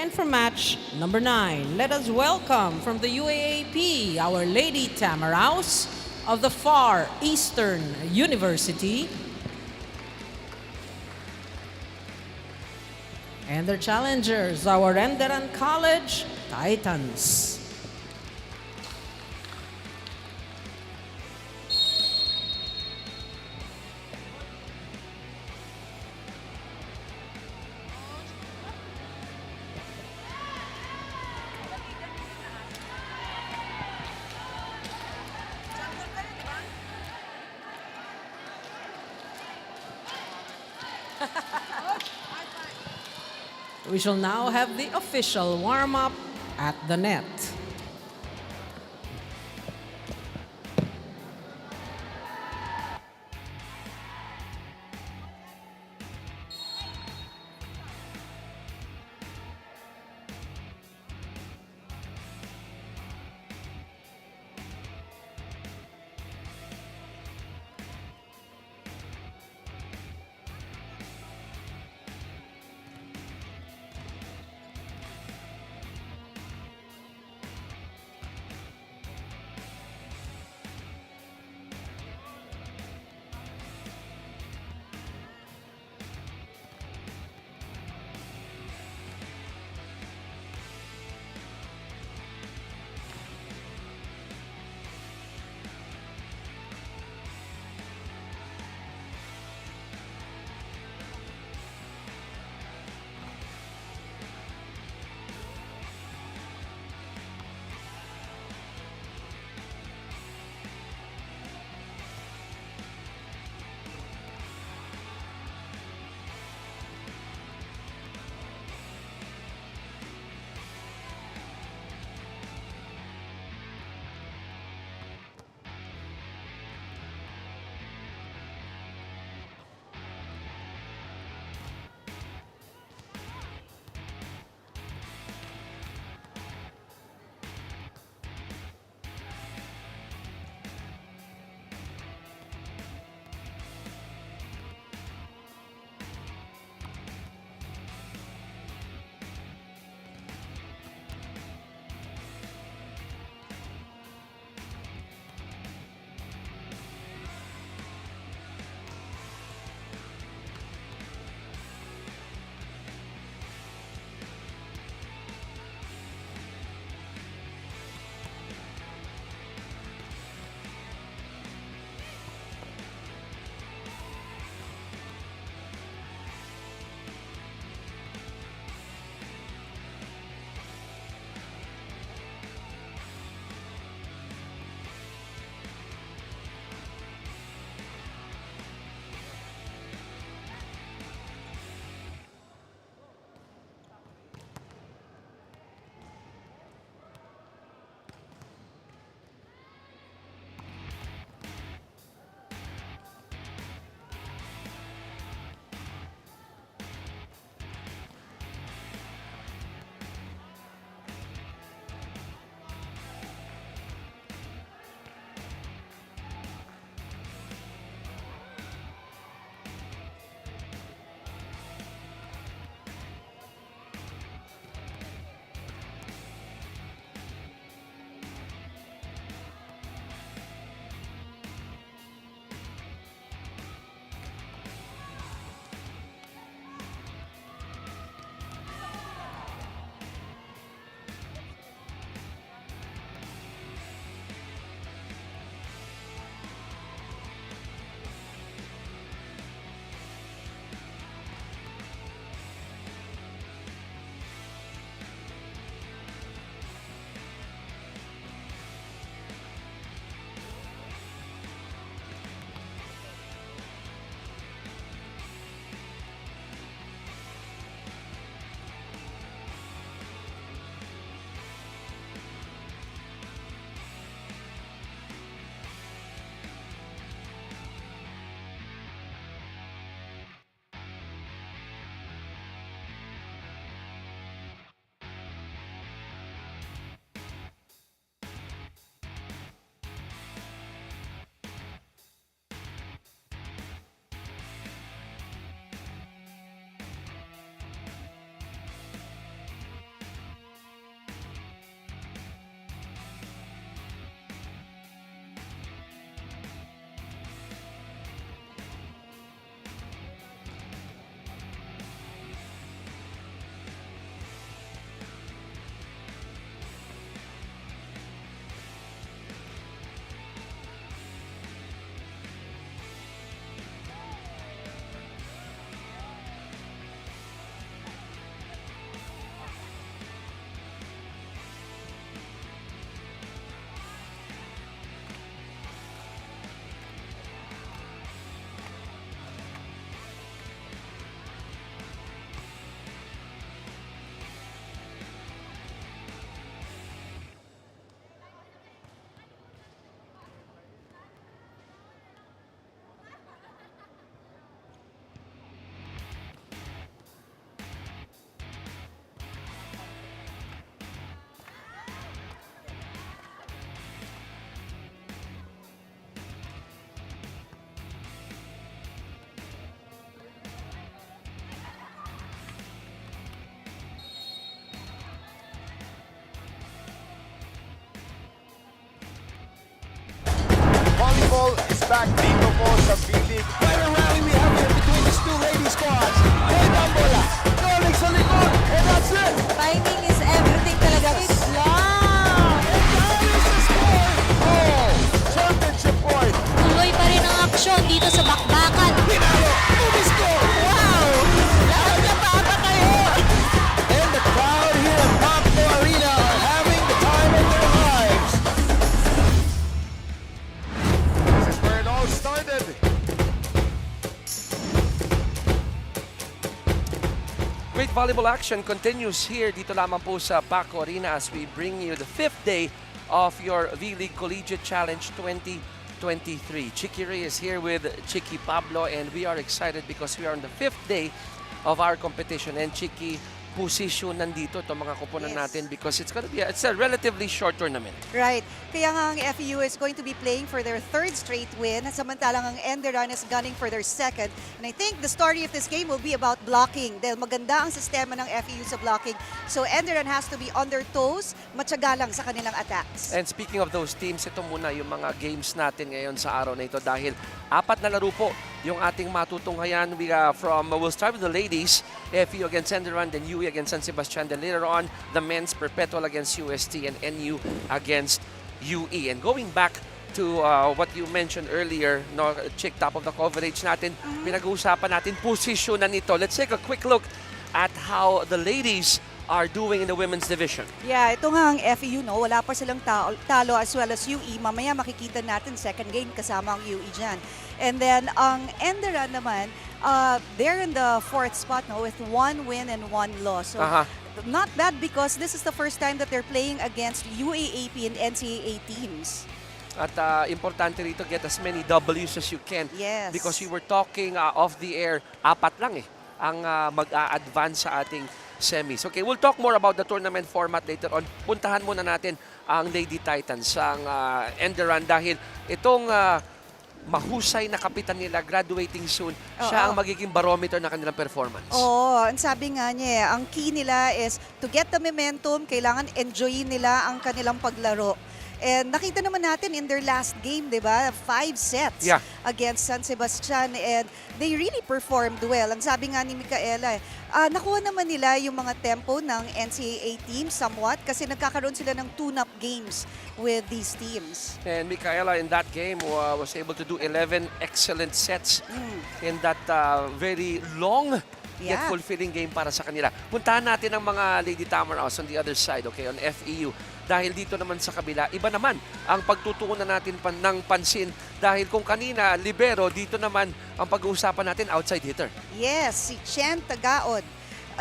And for match number 9, let us welcome from the UAAP our Lady Tamaraus of the Far Eastern University and their challengers, our Renderan College Titans. We shall now have the official warm-up at the net. back dito po sa B-League. Quite a rally we have here between these two lady squads. Head ang bola. Rolling sa likod. And that's it. Timing is everything talaga. It's long! And that is the score. Oh! Championship point! Tuloy pa rin ang aksyon dito sa bakbakan. Pinalo. Movie score. Wow! Lahat na pa kayo! And the crowd here at Pablo Arena are having the time of their lives. This is where it all started. Great volleyball action continues here dito lamang po sa Paco Arena as we bring you the 5th day of your V-League Collegiate Challenge 2023. Chicky Ray is here with Chicky Pablo and we are excited because we are on the 5th day of our competition. And Chicky, position nandito itong mga kupunan Yes. natin because it's a relatively short tournament. Right. Kaya nga ang FEU is going to be playing for their third straight win, samantalang ang Enderun is gunning for their second. And I think the story of this game will be about blocking dahil maganda ang sistema ng FEU sa blocking. So Enderun has to be on their toes, matyaga lang sa kanilang attacks. And speaking of those teams, ito muna yung mga games natin ngayon sa araw na ito dahil 4 na laro po yung ating matutunghayan. We'll start with the ladies, FEU against Enderun, then UE against San Sebastian, then later on, the men's Perpetual against UST and NU against UE. And going back to what you mentioned earlier, no, Chick, top of the coverage natin, pinag-uusapan natin posisyonan nito. Let's take a quick look at how the ladies are doing in the women's division. Yeah, ito nga ang FEU, no? Wala pa silang talo as well as UE. Mamaya makikita natin second game kasama ang UE dyan. And then ang Enderun naman, they're in the 4th spot no, with 1 win and 1 loss. So not bad because this is the first time that they're playing against UAAP and NCAA teams. At importante rito, get as many W's as you can. Yes. Because we were talking off the air, 4 lang ang mag-a-advance sa ating semis. Okay, we'll talk more about the tournament format later on. Puntahan muna natin ang Lady Titans, ang Enderun dahil itong mahusay na kapitan nila graduating soon, siya ang magiging barometer na kanilang performance. Oo, ang sabi nga niya, ang key nila is to get the momentum, kailangan enjoyin nila ang kanilang paglaro. And nakita naman natin in their last game, di ba? 5 sets against San Sebastian and they really performed well. Ang sabi nga ni Micaela, nakuha naman nila yung mga tempo ng NCAA team somewhat kasi nagkakaroon sila ng tune-up games with these teams. And Micaela in that game was able to do 11 excellent sets in that very long yet fulfilling game para sa kanila. Puntahan natin ang mga Lady Tamaraws on the other side, okay, on FEU. Dahil dito naman sa kabila, iba naman ang pagtutuunan natin ng pansin. Dahil kung kanina, libero, dito naman ang pag-uusapan natin outside hitter. Yes, si Chen Tagaod.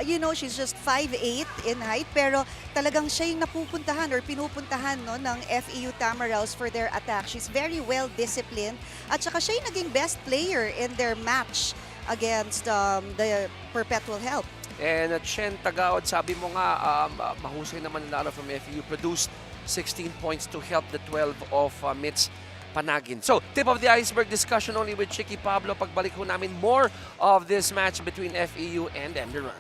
You know, she's just 5'8" in height, pero talagang siya yung napupuntahan or pinupuntahan no, ng FEU Tamaraws for their attack. She's very well disciplined at saka siya yung naging best player in their match against the Perpetual Help. And Chen Tagaod, sabi mo nga, mahusay naman lalo from FEU, produced 16 points to help the 12 of Mitz Panagin. So, tip of the iceberg discussion only with Chicky Pablo. Pagbalik ho namin more of this match between FEU and Enderun.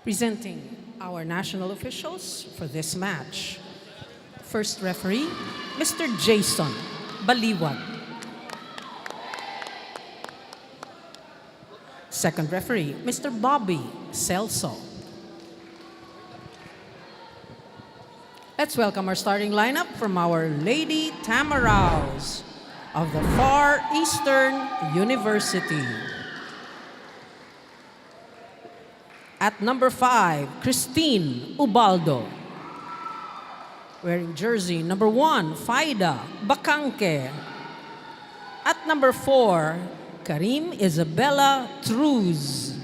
Presenting our national officials for this match. First referee, Mr. Jason Baliwag. Second referee, Mr. Bobby Celso. Let's welcome our starting lineup from our Lady Tamaraws of the Far Eastern University. At number 5, Christine Ubaldo. Wearing jersey number 1, Faida Bacanque. At number 4, Karim Isabella Truz.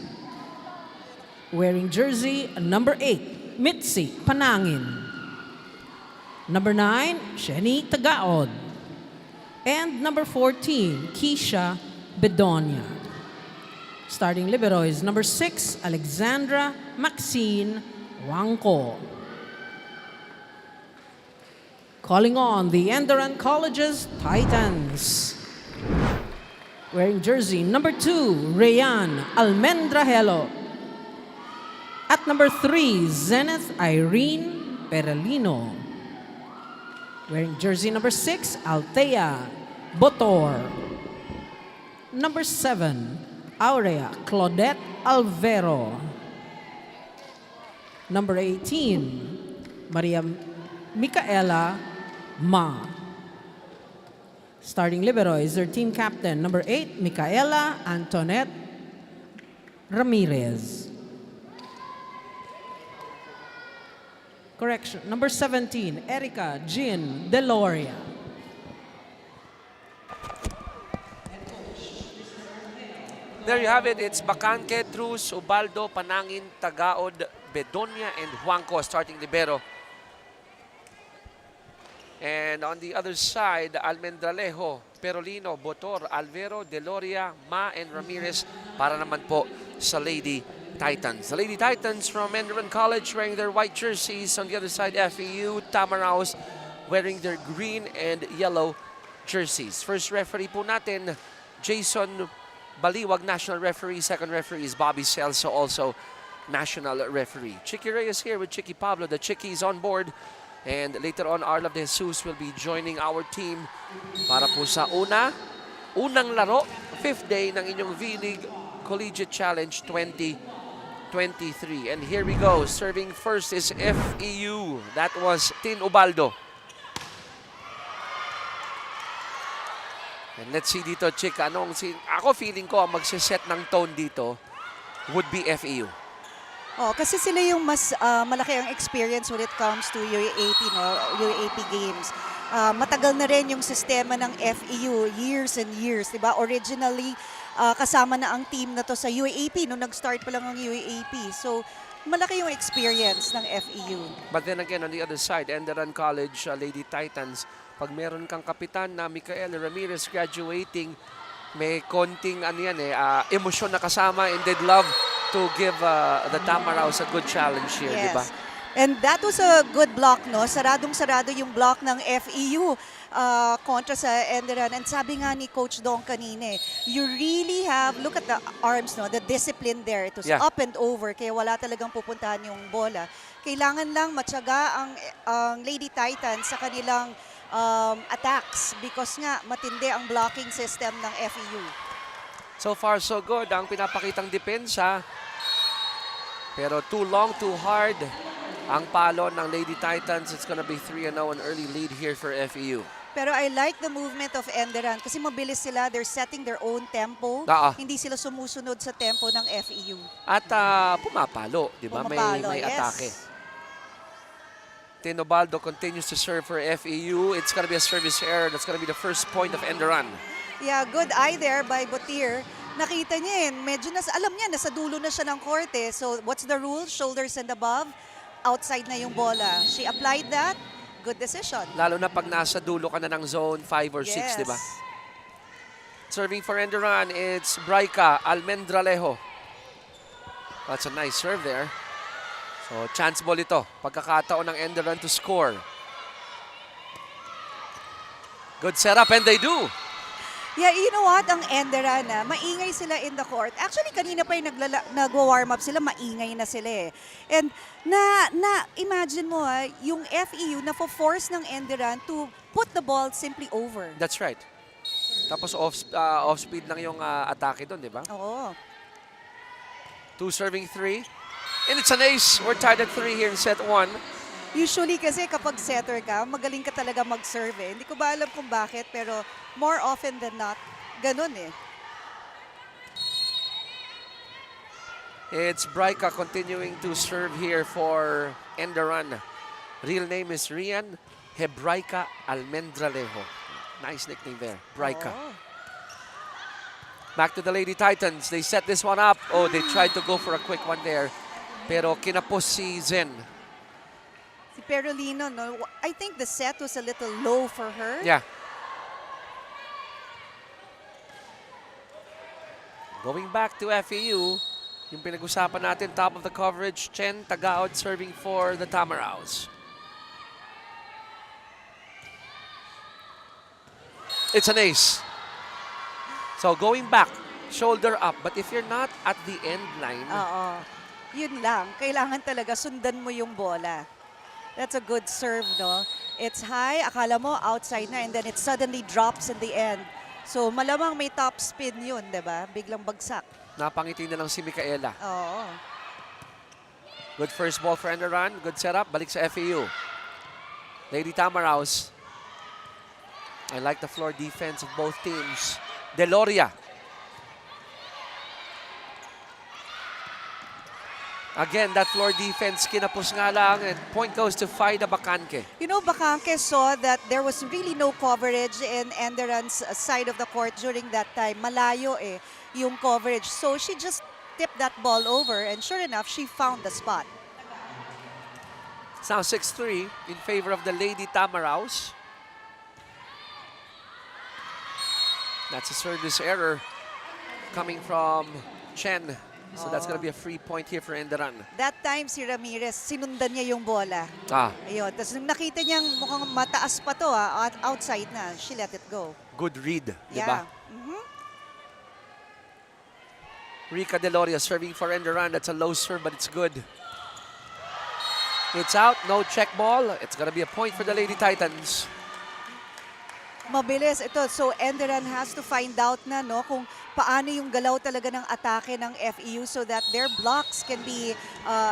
Wearing jersey number 8, Mitzi Panangin. Number 9, Sheni Tagaod. And number 14, Keisha Bedonia. Starting libero is number 6, Alexandra Maxine Wangko. Calling on the Enderun College's Titans. Wearing jersey number 2, Rayan Almendrahelo. At number 3, Zenith Irene Perelino. Wearing jersey number 6, Althea Botor. Number 7, Aurea Claudette Alvero. Number 18, Maria Micaela Ma. Starting libero is their team captain, number 8, Micaela Antoinette Ramirez. Correction, number 17, Erica Jean Deloria. There you have it. It's Bacanque, Truz, Ubaldo, Panangin, Tagaod, Bedonia, and Juanco starting libero. And on the other side, Almendralejo, Perolino, Botor, Alvero, Deloria, Ma, and Ramirez para naman po sa Lady Titans. The Lady Titans from Enderun College wearing their white jerseys. On the other side, FEU, Tamaraws wearing their green and yellow jerseys. First referee po natin, Jason Baliwag, national referee. Second referee is Bobby Celso, also national referee. Chicky Reyes here with Chicky Pablo. The Chicky is on board. And later on, Arla de Jesus will be joining our team para po sa unang laro, 5th day ng inyong V-League Collegiate Challenge 2023. And here we go. Serving first is FEU. That was Tin Ubaldo. And let's see dito, Chick, ako feeling ko ang magsiset ng tone dito would be FEU. Oh, kasi sila yung mas malaki ang experience when it comes to UAAP, no? UAAP games. Matagal na rin yung sistema ng FEU, years and years, di ba? Originally, kasama na ang team na to sa UAAP, nung nag-start pa lang ang UAAP. So, malaki yung experience ng FEU. But then again, on the other side, Enderun College, Lady Titans, pag meron kang kapitan na Micaela Ramirez graduating, may konting emosyon na kasama, and they'd love to give the Tamaraws a good challenge here, yes. di ba? And that was a good block, no? Saradong-sarado yung block ng FEU kontra sa Enderun. And sabi nga ni Coach Dong kanina, you really have, look at the arms, no? The discipline there. It was up and over, kaya wala talagang pupuntahan yung bola. Kailangan lang matyaga ang Lady Titans sa kanilang attacks because nga matindi ang blocking system ng FEU. So far, so good ang pinapakitang depensa. Pero too long, too hard ang palo ng Lady Titans. It's gonna be 3-0, an early lead here for FEU. Pero I like the movement of Enderun kasi mabilis sila. They're setting their own tempo. Hindi sila sumusunod sa tempo ng FEU. At pumapalo, di ba? May atake. Tinobaldo continues to serve for FEU. It's gonna be a service error. That's gonna be the first point of Enderun. Yeah, good eye there by Botir. Nakita niya medyo alam niya, nasa dulo na siya ng korte. So what's the rule? Shoulders and above. Outside na yung bola. She applied that. Good decision. Lalo na pag nasa dulo ka na ng zone 5 or 6, di ba? Serving for Enderun, it's Braika Almendralejo. That's a nice serve there. So chance ball ito. Pagkakataon ng Enderun to score. Good setup, and they do. Yeah, you know what? Ang Enderan, maingay sila in the court. Actually, kanina pa yung nagwa-warm up sila, maingay na sila eh. And imagine mo yung FEU na force ng Enderan to put the ball simply over. That's right. Tapos off-speed lang yung atake doon, di ba? Oo. 2 serving 3. And it's an ace. We're tied at 3 here in set 1. Usually kasi kapag setter ka, magaling ka talaga mag-serve eh. Hindi ko ba alam kung bakit, pero more often than not, ganun eh. It's Braika continuing to serve here for Enderan. Real name is Rian Hebraika Almendralejo. Nice nickname there, Braika. Oo. Back to the Lady Titans. They set this one up. Oh, they tried to go for a quick one there. Pero kinapos si Zen. Si Perolino, no? I think the set was a little low for her. Yeah. Going back to FEU, yung pinag-usapan natin, top of the coverage, Chen Tagaod serving for the Tamaraws. It's an ace. So going back, shoulder up. But if you're not at the end line, Oo. Yun lang. Kailangan talaga sundan mo yung bola. That's a good serve, no? It's high, akala mo outside na, and then it suddenly drops in the end. So malamang may top spin yun, di ba? Biglang bagsak. napangiti na lang si Micaela. Oo. Good first ball for Enderan. Good setup. Balik sa FEU. Lady Tamaraws. I like the floor defense of both teams. Deloria. Again, that floor defense, kinapos nga lang, and point goes to Faida Bacanque. You know, Bacanque saw that there was really no coverage in Enderan's side of the court during that time. Malayo eh, yung coverage. So she just tipped that ball over, and sure enough, she found the spot. It's now 6-3 in favor of the Lady Tamaraws. That's a service error coming from Chen. So that's going to be a free point here for Enderan. That time, si Ramirez, sinundan niya yung bola. Ah, Ayun. Tapos nung nakita niyang mukhang mataas pa to, outside na, she let it go. good read, di Yeah. ba? Rica Deloria serving for Enderan. That's a low serve, but it's good. It's out, no check ball. It's going to be a point for the Lady Titans. Mabilis ito. So Enderan has to find out na no kung paano yung galaw talaga ng atake ng FEU so that their blocks can be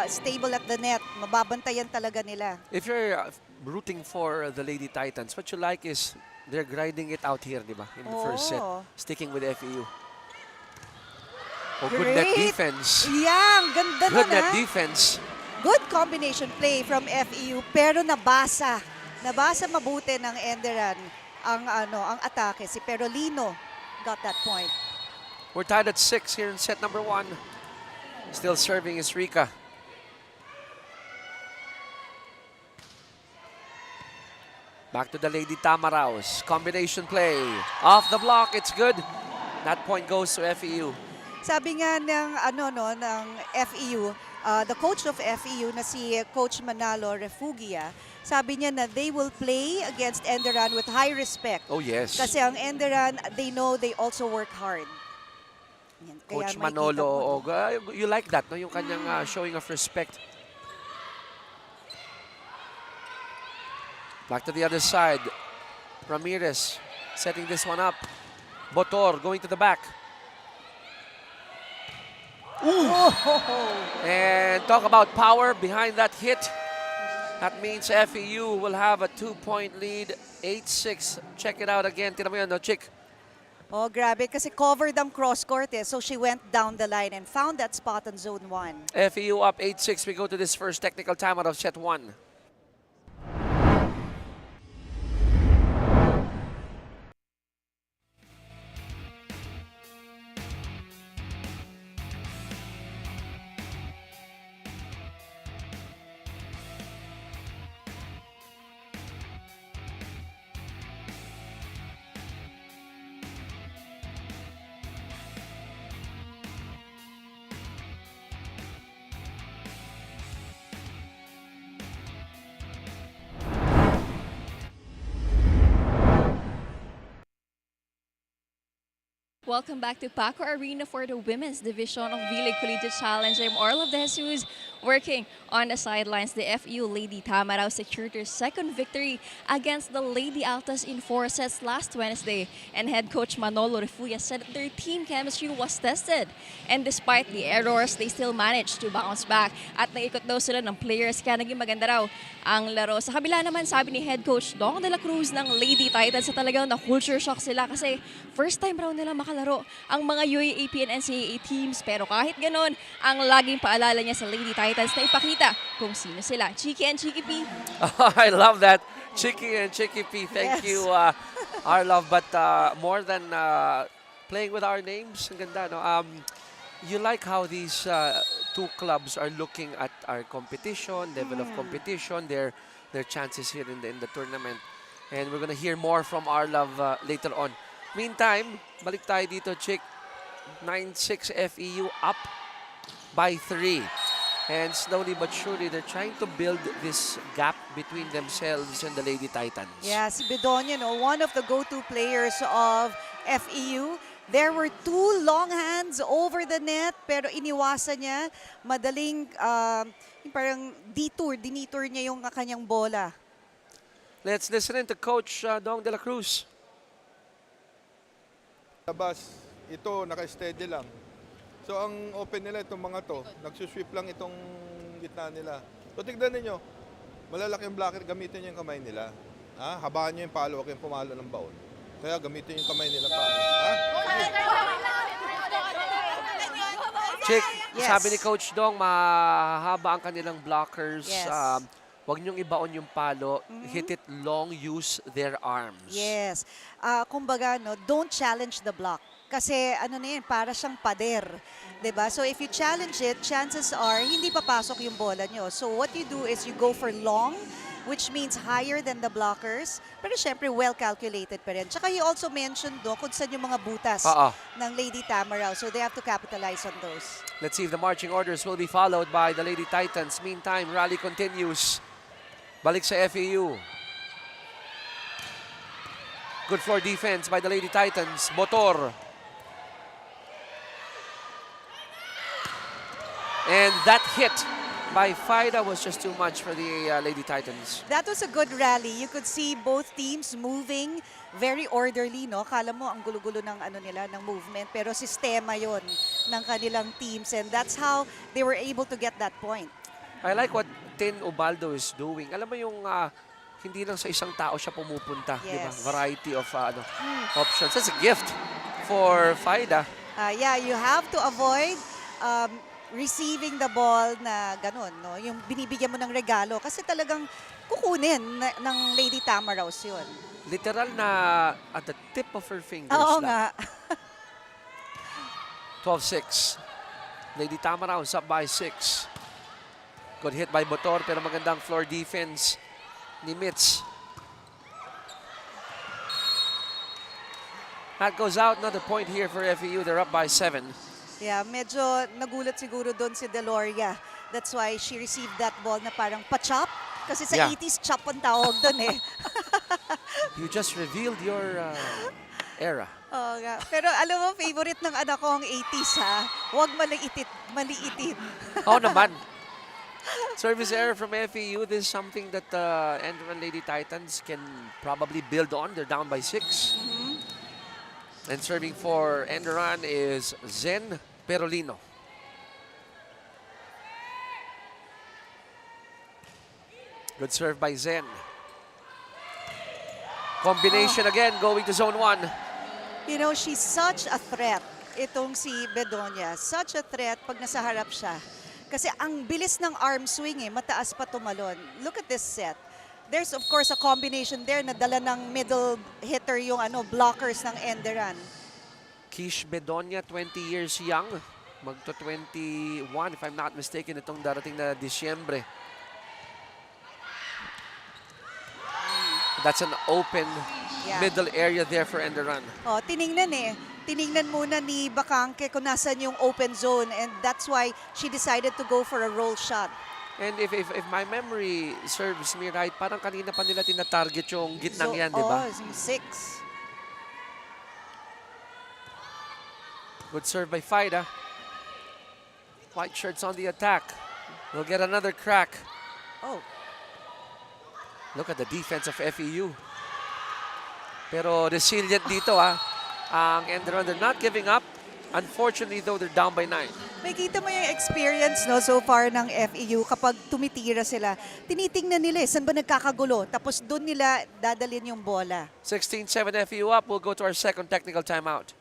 stable at the net. Mababantayan talaga nila. If you're rooting for the Lady Titans, what you like is they're grinding it out here, di ba? In the first set. Oo. Sticking with FEU. Oh, good net Great. defense. Yang, ganda Good nun, net ah. defense. Good combination play from FEU pero nabasa. Nabasa mabuti ng Enderan ang atake. Si Perolino got that point. We're tied at 6 here in set number 1. Still serving is Rica. Back to the Lady Tamaraws. Combination play. Off the block, it's good. That point goes to FEU. Sabi nga ng FEU, the coach of FEU na si Coach Manalo Refugia, sabi niya na they will play against Enderan with high respect. Oh, yes. Kasi ang Enderan, they know they also work hard. Yan, kaya Coach makikita Manolo, mo, no? you like that, no? Yung kanyang showing of respect. Back to the other side. Ramirez setting this one up. Botor going to the back. And talk about power behind that hit. That means FEU will have a 2-point lead, 8-6. Check it out again. Tira mo yan, no, Chick? Oh, grabe. Kasi covered ang cross-court eh. So she went down the line and found that spot on zone 1. FEU up 8-6. We go to this first technical timeout of set 1. Welcome back to Paco Arena for the women's division of V-League Collegiate Challenge. I'm Orla De Jesus working on the sidelines. The FEU Lady Tamarao secured their second victory against the Lady Altas in 4 sets last Wednesday. And head coach Manolo Refuya said that their team chemistry was tested. And despite the errors, they still managed to bounce back. At naikot daw sila ng players kaya naging maganda raw ang laro. Sa kabila naman, sabi ni head coach Dong de la Cruz ng Lady Titans sa talagang na-culture shock sila kasi first time raw nila makalaro ang mga UAAP and NCAA teams. Pero kahit ganon, ang laging paalala niya sa Lady Titans na ipakita kung sino sila. Chiki and Chiki P. I love that. Chiki and Chiki P. Thank Yes. you, our love. But more than playing with our names, ang ganda, no? You like how these two clubs are looking at our competition, level of competition, their chances here in the tournament. And we're gonna hear more from our love later on. Meantime, balik tayo dito, Chick. 9-6 FEU up by 3. And slowly but surely, they're trying to build this gap between themselves and the Lady Titans. Yeah, si Bedonia, no, one of the go-to players of FEU. There were 2 long hands over the net, pero iniwasan niya. Madaling, yung parang detour niya yung kanyang bola. Let's listen in to Coach Dong de la Cruz. Labas, ito naka-steady lang. So ang open nila itong mga to, nagsusweep lang itong gitna nila. So tignan ninyo, malalaki yung blocker, gamitin nyo yung kamay nila. Ha? Habaan nyo yung palo, huwag kayong pumalo ng baon. Kaya gamitin yung kamay nila pa. Ha? Chick, Yes. sabi ni Coach Dong, mahaba ang kanilang blockers. Yes. Huwag niyong ibaon yung palo. Hit it long, use their arms. Yes. Kumbaga, no, don't challenge the block. Kasi ano na yan, para siyang pader. 'Di ba? So if you challenge it, chances are hindi papasok yung bola nyo. So what you do is you go for long, which means higher than the blockers. Pero syempre, well calculated pa rin. Tsaka he also mentioned do kung saan yung mga butas ng Lady Tamarao. So they have to capitalize on those. Let's see if the marching orders will be followed by the Lady Titans. Meantime, rally continues. Balik sa FEU. Good floor defense by the Lady Titans. Motor. And that hit by Faida was just too much for the Lady Titans. That was a good rally. You could see both teams moving very orderly, no? Kala mo ang gulo-gulo ng ano nila, ng movement, pero sistema 'yon ng kanilang teams, and that's how they were able to get that point. I like what Tin Ubaldo is doing. Alam mo yung hindi lang sa isang tao siya pumupunta, di ba? Yes. Variety of options. That's a gift for Faida. Yeah, you have to avoid receiving the ball na ganun, no? Yung binibigyan mo ng regalo kasi talagang kukunin ng Lady Tamaraos yun. Literal na at the tip of her fingers. Oo lang. nga. 12-6. Lady Tamaraos up by 6. Good hit by Botor pero magandang floor defense ni Mitz. That goes out. Another point here for FEU. They're up by 7. Yeah, medyo nagulat siguro doon si Deloria. That's why she received that ball na parang pa-chop. Kasi sa Yeah. 80s, chop ang tawag doon eh. You just revealed your era. Oo nga. Pero alam mo, favorite ng anak ko ang 80s ha. Huwag maliitin. Oh naman. Service error from FEU. This is something that Enderun Lady Titans can probably build on. They're down by 6. And serving for Enderun is Zen Perolino. Good serve by Zen. Combination again going to zone 1. You know, she's such a threat. Itong si Bedonia. Such a threat pag nasa harap siya. Kasi ang bilis ng arm swing eh, mataas pa tumalon. Look at this set. There's of course a combination there na dala ng middle hitter yung blockers ng Enderun. Kish Bedonia, 20 years young. Magto 21 if I'm not mistaken itong darating na Disyembre. That's an open middle area there for Enderun. Oh, tiningnan eh. Tiningnan muna ni Bakangke kung nasan yung open zone, and that's why she decided to go for a roll shot. And if my memory serves me right, parang kanina pa nila tina-target yung gitnang yan, di ba? Oh, 6. Good serve by Faida. White shirts on the attack. We'll get another crack. Oh, Look at the defense of FEU. Pero resilient dito ang Enderun. They're not giving up. Unfortunately though, they're down by 9. may kita mo yung experience no so far ng FEU kapag tumitira sila. Tinitingnan nila saan ba nagkakagulo. Tapos doon nila dadalhin yung bola. 16-7 FEU up. We'll go to our second technical timeout.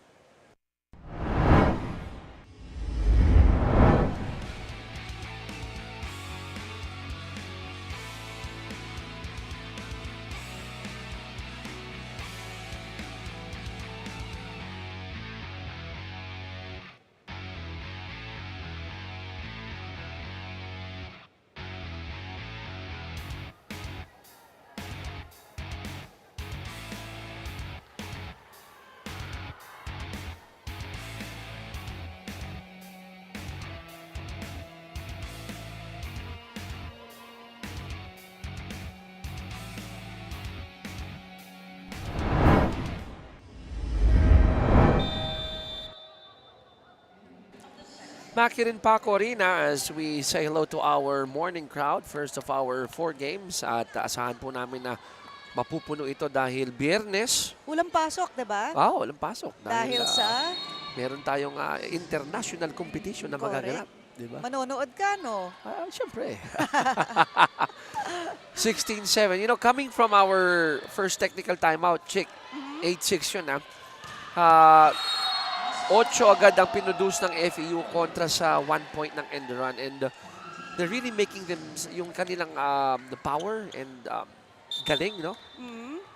Makirin Paco Arena as we say hello to our morning crowd. First of our 4 games at asahan po namin na mapupuno ito dahil Biyernes. Walang pasok, 'di ba? Walang pasok. Dahil sa meron tayong international competition na magaganap. Diba? manonood ka, no? Siyempre. 16-7. You know, coming from our first technical timeout, Chick, 8-6 yun 8 agad ang pinuduce ng FEU kontra sa 1 point ng Enderun. And they're really making them yung kanilang the power and galing, no?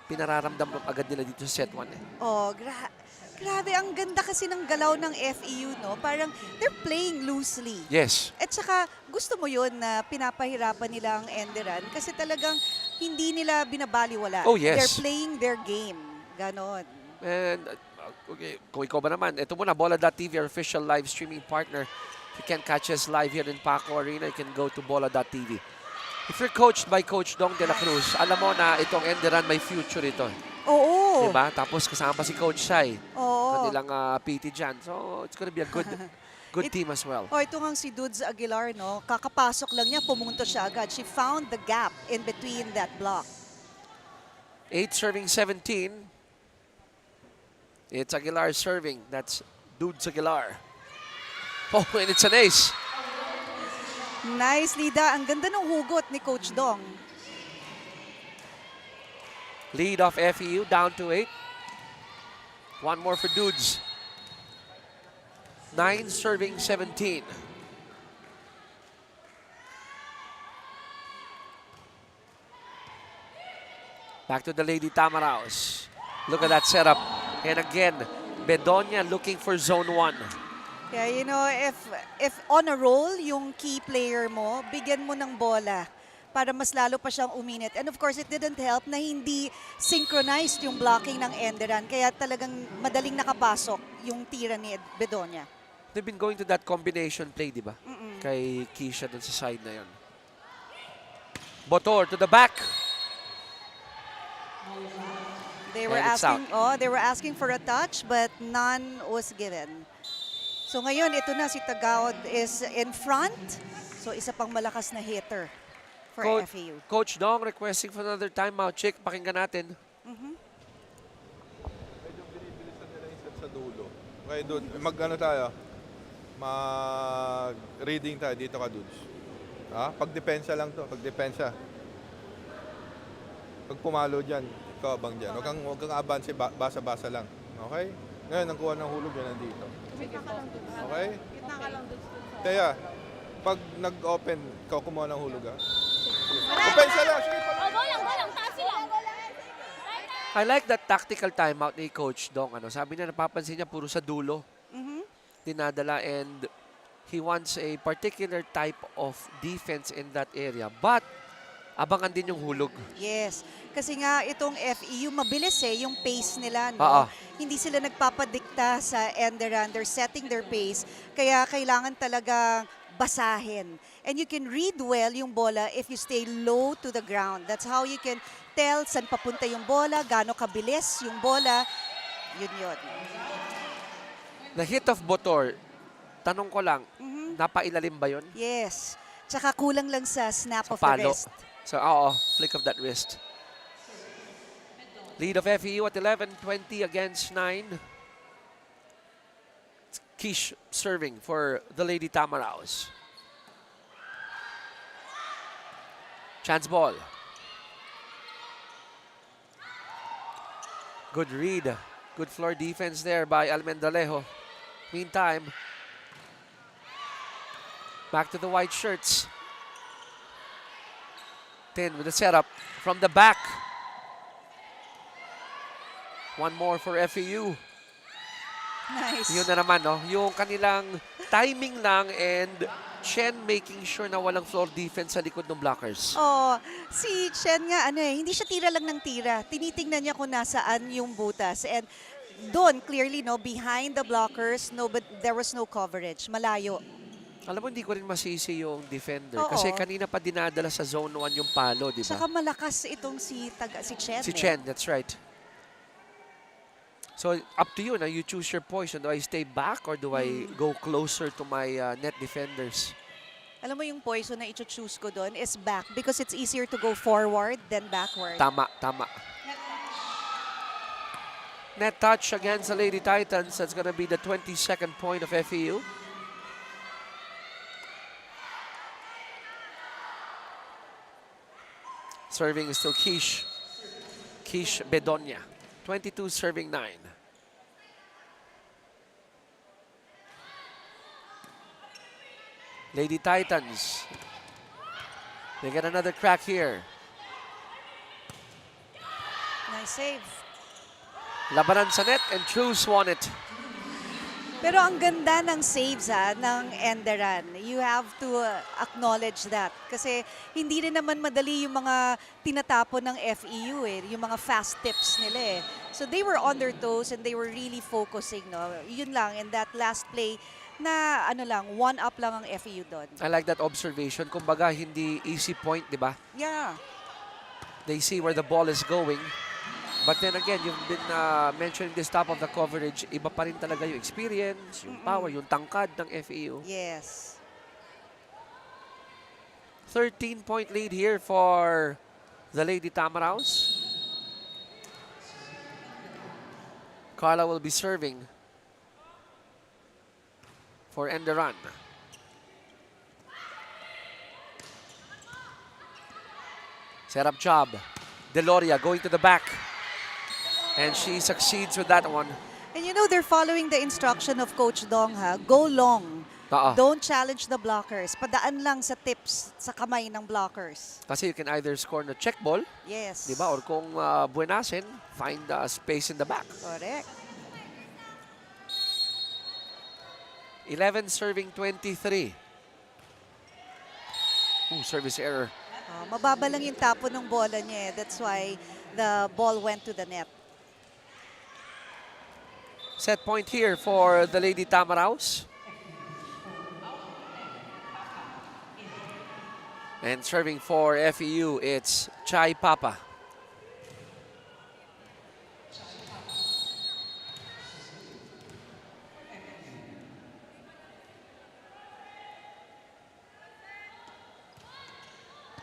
Pinararamdam agad nila dito sa set 1. Oh, grabe. Ang ganda kasi ng galaw ng FEU, no? Parang they're playing loosely. Yes. At saka gusto mo yun na pinapahirapan nila ang Enderun kasi talagang hindi nila binabaliwala. Oh, yes. They're playing their game. Ganon. And okay, kung ikaw ba naman, ito muna, Bola.tv, our official live streaming partner. If you can't catch us live here in Paco Arena, you can go to Bola.tv. If you're coached by Coach Dong De La Cruz, alam mo na itong Enderun may future ito. Oo. Diba? Tapos kasama pa si Coach Sai. Oo. Kanilang PT dyan. So, it's gonna be a good team as well. Oh, ito nga si Dudes Aguilar, no? Kakapasok lang niya, pumunto siya agad. She found the gap in between that block. 8 serving 17. It's Aguilar serving. That's Dudes Aguilar. Oh, and it's an ace. Nice, Lida. Ang ganda ng hugot ni Coach Dong. Lead off FEU down to 8. One more for Dudes. 9 serving 17. Back to the Lady Tamaraos. Look at that setup. And again, Bedonia looking for zone 1. Yeah, you know, if on a roll yung key player mo, bigyan mo ng bola para mas lalo pa siyang uminit. And of course, it didn't help na hindi synchronized yung blocking ng Enderun. Kaya talagang madaling nakapasok yung tira ni Bedonia. They've been going to that combination play, di ba? Kay Keisha dun sa side na yun. Botor to the back. They were asking for a touch but none was given. So ngayon, ito na si Tagaod is in front. So isa pang malakas na hitter for FEU. Coach Dong requesting for another timeout. Chick, pakinggan natin. Medyo binibilisan nila yung set sa dulo. Okay, dude, tayo? Mag-reading tayo. Dito ka, dudes. Pag-depensa lang to. Pag-depensa. Pag pumalo dyan, ikaw abang dyan. Huwag kang abanse, basa-basa lang. Okay? Ngayon, ang kuha ng hulog yan nandito. Okay? Kaya, pag nag-open, ikaw kumuha ng hulog, ha? Depensa lang! Sige, I like that tactical timeout ni Coach Dong. Sabi niya, napapansin niya puro sa dulo. Dinadala and he wants a particular type of defense in that area. But, abangan din yung hulog. Yes. Kasi nga itong FEU, mabilis yung pace nila. No? Hindi sila nagpapadikta sa Enderun. They're setting their pace. Kaya kailangan talaga basahin. And you can read well yung bola if you stay low to the ground. That's how you can tell saan papunta yung bola, gaano kabilis yung bola. Yun. The hit of Botor, tanong ko lang, napailalim ba yun? Yes. Tsaka kulang lang sa snap Sa of the palo. wrist. So, oo, flick of that wrist. Lead of FEU at 11, 20 against 9. It's Kish serving for the Lady Tamaraos. Chance ball. Good read. Good floor defense there by Almendalejo. Meantime, back to the white shirts. Tin with the setup from the back. One more for FEU. Nice. Yun na naman, no? Yung kanilang timing lang and Chen making sure na walang floor defense sa likod ng blockers. Oh, si Chen nga, hindi siya tira lang ng tira. Tinitingnan niya kung nasaan yung butas. And doon, clearly, no, behind the blockers, no, but there was no coverage. Malayo. Alam mo, hindi ko rin masisi yung defender. Oo. Kasi kanina pa dinadala sa zone 1 yung palo, di ba? Saka malakas itong si Chen. Si Chen, that's right. So, up to you na you choose your poison. Do I stay back or do I go closer to my net defenders? Alam mo yung poison na i-choose ko doon is back because it's easier to go forward than backward. Tama, tama. Net touch against the Lady Titans. That's going to be the 22nd point of FEU. Serving is still Kish. Kish Bedonia. 22 serving 9. Lady Titans. They get another crack here. Nice save. Labanan sa net and Truce won it. Pero ang ganda ng saves ng Enderan. You have to acknowledge that. Kasi hindi rin naman madali yung mga tinatapon ng FEU yung mga fast tips nila So they were on their toes and they were really focusing. No? Yun lang, in that last play na one up lang ang FEU doon. I like that observation. Kumbaga, hindi easy point, di ba? Yeah. They see where the ball is going. But then again, you've been mentioning this top of the coverage, iba pa rin talaga yung experience, yung power, yung tangkad ng FEU. Yes. 13-point lead here for the Lady Tamaraos. Carla will be serving for Enderan. Set up job. Deloria going to the back. And she succeeds with that one. And you know, they're following the instruction of Coach Dong, Go long. Don't challenge the blockers. Padaan lang sa tips sa kamay ng blockers. Kasi you can either score na check ball, Yes. di ba? Or kung buenasin, find space in the back. Correct. 11 serving 23. Service error. Mababa lang yung tapo ng bola niya. That's why the ball went to the net. Set point here for the Lady Tamaraos. And serving for FEU, it's Chai Papa.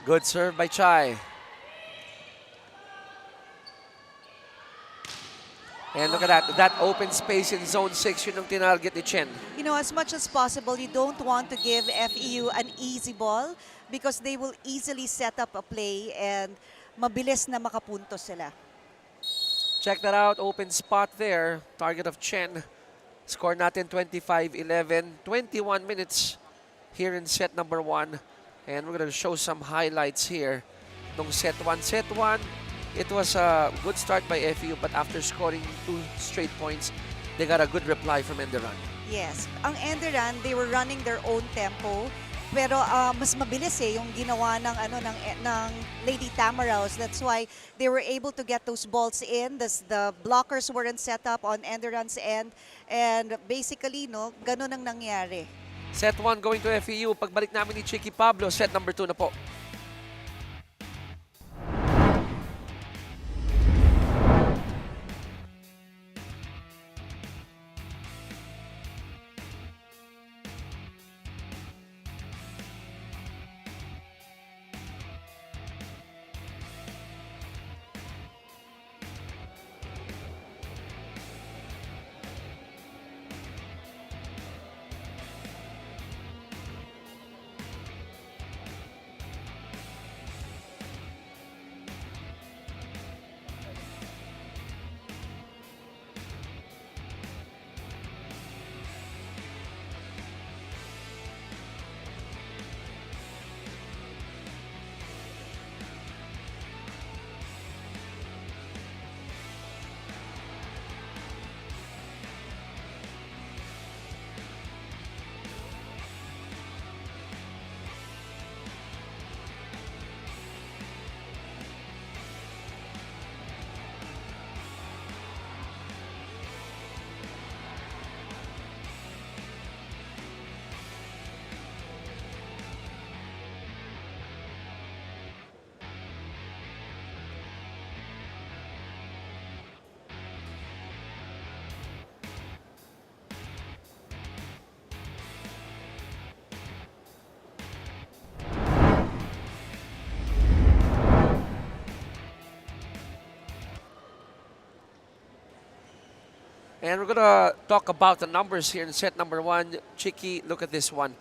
Good serve by Chai. And look at that. That open space in zone 6, yun ang tinarget ni Chen. You know, as much as possible, you don't want to give FEU an easy ball because they will easily set up a play and mabilis na makapunto sila. Check that out. Open spot there. Target of Chen. Score natin 25-11. 21 minutes here in set number 1. And we're going to show some highlights here. Nung set 1. Set 1, it was a good start by FEU, but after scoring 2 straight points, they got a good reply from Enderan. Yes. Ang Enderan, they were running their own tempo. Pero mas mabilis yung ginawa ng Lady Tamaraos. That's why they were able to get those balls in. The blockers weren't set up on Enderan's end. And basically, ganun ang nangyari. Set 1 going to FEU. Pagbalik namin ni Chicky Pablo, set number 2 na po. And we're gonna talk about the numbers here in set number 1. Chiki, look at this one.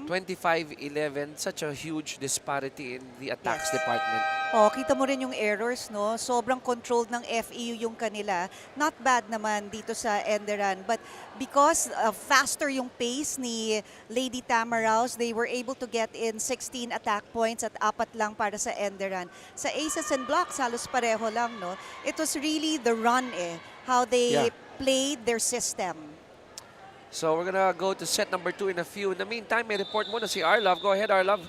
25-11, such a huge disparity in the attacks Yes. department. Oh, kita mo rin yung errors, no? Sobrang controlled ng FEU yung kanila. Not bad naman dito sa Enderan. But because faster yung pace ni Lady Tamaraos, they were able to get in 16 attack points at 4 lang para sa Enderan. Sa aces and blocks, halos pareho lang, no? It was really the run, how they played their system. So we're gonna go to set number 2 in a few. In the meantime, may report muna si Arlov. Go ahead, Arlov.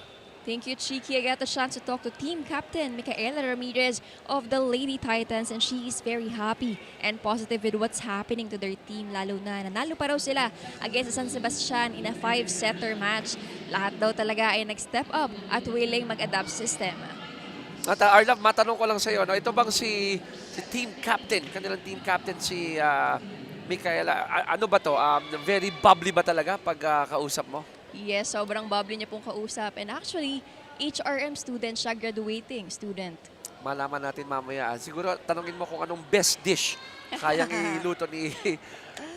Thank you, Chiki. I got the chance to talk to team captain Micaela Ramirez of the Lady Titans, and she is very happy and positive with what's happening to their team, lalo na nanalo pa raw sila against San Sebastian in a 5-setter match. Lahat daw talaga ay nag-step up at willing mag-adapt system. At Arlov, matanong ko lang sa iyo, no? Ito bang si team captain, kanilang team captain si Micaela, ano ba to? Very bubbly ba talaga pag kausap mo? Yes, sobrang bubbly niya pong kausap. And actually, HRM student siya, graduating student. Malaman natin mamaya. Siguro tanungin mo kung anong best dish kayang iluto ni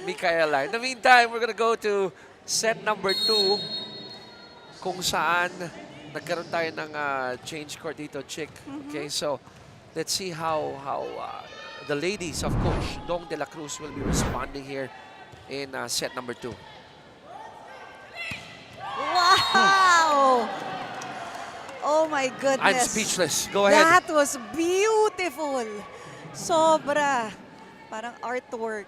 Micaela. In the meantime, we're gonna go to set number 2 kung saan nagkaroon tayo ng change court dito, Chick. Okay, so let's see how the ladies of Coach Dong de la Cruz will be responding here in set number 2. Wow! Oh my goodness. I'm speechless. Go ahead. That was beautiful. Sobra. Parang artwork.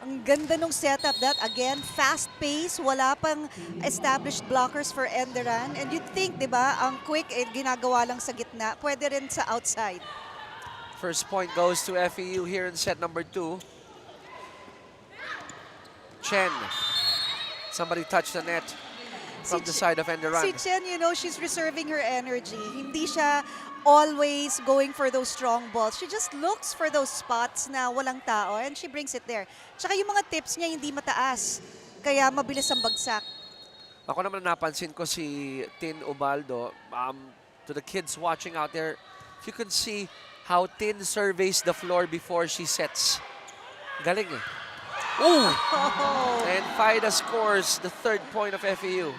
Ang ganda nung setup. That, again, fast pace. Wala pang established blockers for Enderan. And you'd think, di ba, ang quick, ginagawa lang sa gitna. Pwede rin sa outside. First point goes to FEU here in set number 2. Chen. Somebody touched the net from the side of Enderan. Si Chen, you know, she's reserving her energy. Hindi siya always going for those strong balls. She just looks for those spots na walang tao and she brings it there. Tsaka yung mga tips niya hindi mataas. Kaya mabilis ang bagsak. Ako naman napansin ko si Tin Ubaldo. To the kids watching out there, if you can see how Tin surveys the floor before she sets. Galing eh. Ooh! And Faida scores the 3rd point of FEU.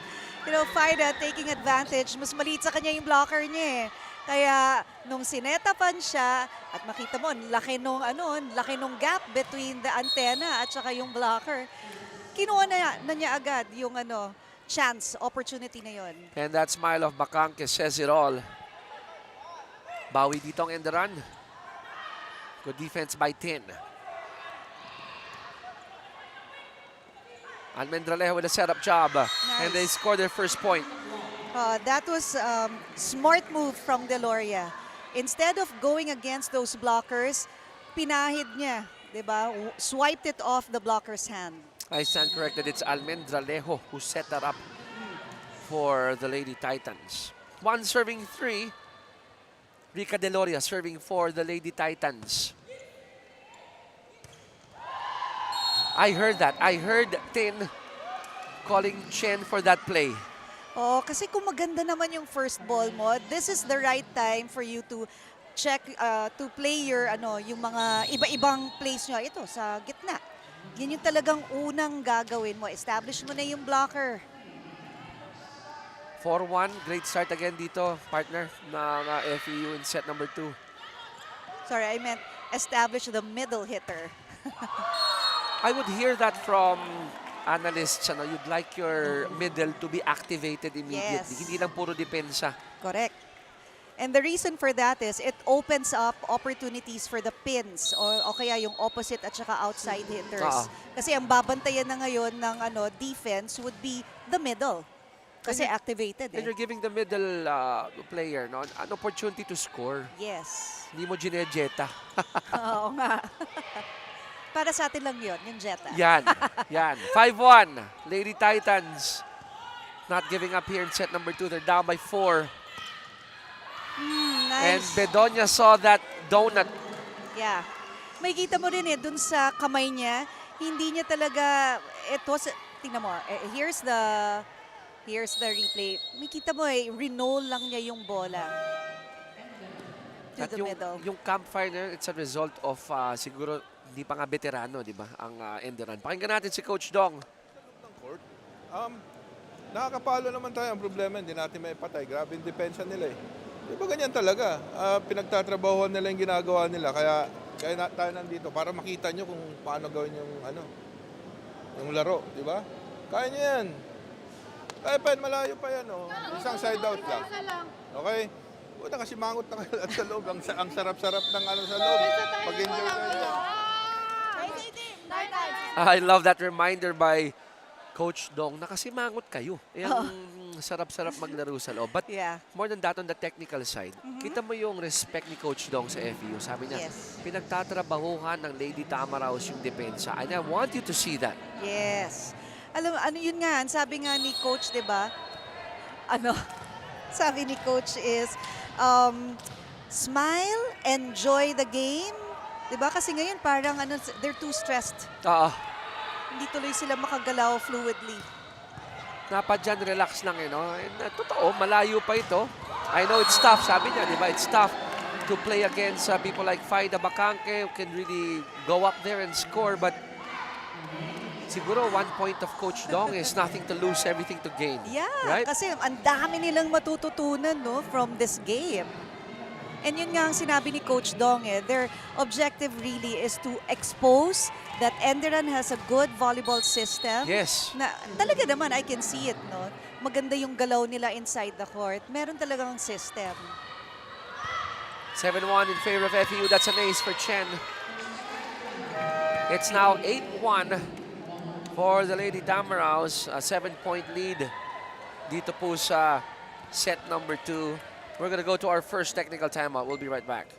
You know, Faida taking advantage. Mas maliit sa kanya yung blocker niya eh. Kaya nung sinetapan siya, at makita mo, laki nung gap between the antenna at saka yung blocker. Kinuha na niya agad yung chance, opportunity na yon. And that smile of Bacangke says it all. Bawi dito ang Enderan. Good defense by Tin. Almendralejo with a setup job. Nice. And they score their first point. That was smart move from Deloria. Instead of going against those blockers, pinahid niya, diba? Swiped it off the blocker's hand. I stand corrected. It's Almendralejo who set that up for the Lady Titans. 1 serving 3. Rica Deloria serving for the Lady Titans. I heard that. I heard Tin calling Chen for that play. Oh, kasi kung maganda naman yung first ball mo, this is the right time for you to check, to play your, yung mga iba-ibang plays nyo. Ito, sa gitna. Yan yung talagang unang gagawin mo. Establish mo na yung blocker. 4-1. Great start again dito, partner, ng FEU in set number 2. Sorry, I meant establish the middle hitter. I would hear that from analysts. You'd like your middle to be activated immediately. Yes. Hindi lang puro depensa. Correct. And the reason for that is it opens up opportunities for the pins o kaya yung opposite at saka outside hitters. Kasi ang babantayan na ngayon ng defense would be the middle. Kasi activated And you're giving the middle player an opportunity to score. Yes. Hindi mo ginejeta. Oo nga. Para sa atin lang yun, yung Jetta. Yan. 5-1. Lady Titans not giving up here in set number 2. They're down by 4. And Nice. Bedonia saw that donut. Yeah. May kita mo rin dun sa kamay niya, hindi niya talaga, tingnan mo, here's the replay. May kita mo re-roll lang niya yung bola. To At the middle. yung campfire na yun, it's a result of siguro Hindi pa nga veterano, di ba, ang Enderun. Pakinggan natin si Coach Dong. ng court. Nakakapalo naman tayo. Ang problema, hindi natin maipatay. Grabe yung depensa nila eh. Di ba ganyan talaga? Pinagtatrabahuan nila yung ginagawa nila. Kaya tayo nandito para makita nyo kung paano gawin yung laro. Di ba? Kaya nyo yan. Kaya pa yan, malayo pa yan. Oh. Isang side out lang. Okay? Una kasi mangot na kayo sa loob. Ang sarap-sarap ng sa loob. Pag-enjoy kayo. I love that reminder by Coach Dong na kasi mangot kayo. Yung sarap-sarap maglaro sa loob. But Yeah. more than that, on the technical side, kita mo yung respect ni Coach Dong sa FEU. Sabi niya, Yes. pinagtatrabahuhan ng Lady Tamaraos yung depensa. And I want you to see that. Yes. Alam, yun nga, ang sabi nga ni Coach, di ba? Sabi ni Coach is, smile, enjoy the game. Di ba? Kasi ngayon parang they're too stressed. Hindi tuloy sila makagalaw fluidly. Dapat dyan, relax lang, And, totoo, malayo pa ito. I know it's tough, sabi niya, di ba? It's tough to play against people like Faida Bacanque who can really go up there and score. But siguro 1 point of Coach Dong is nothing to lose, everything to gain. Yeah, Right? kasi ang dami nilang matututunan from this game. And yun nga ang sinabi ni Coach Dong, their objective really is to expose that Enderun has a good volleyball system. Yes. Na talaga naman, I can see it, no? Maganda yung galaw nila inside the court. Meron talagang system. 7-1 in favor of FEU. That's an ace for Chen. It's now 8-1 for the Lady Tamaraos. A 7-point lead dito po sa set number 2. We're going to go to our first technical timeout. We'll be right back.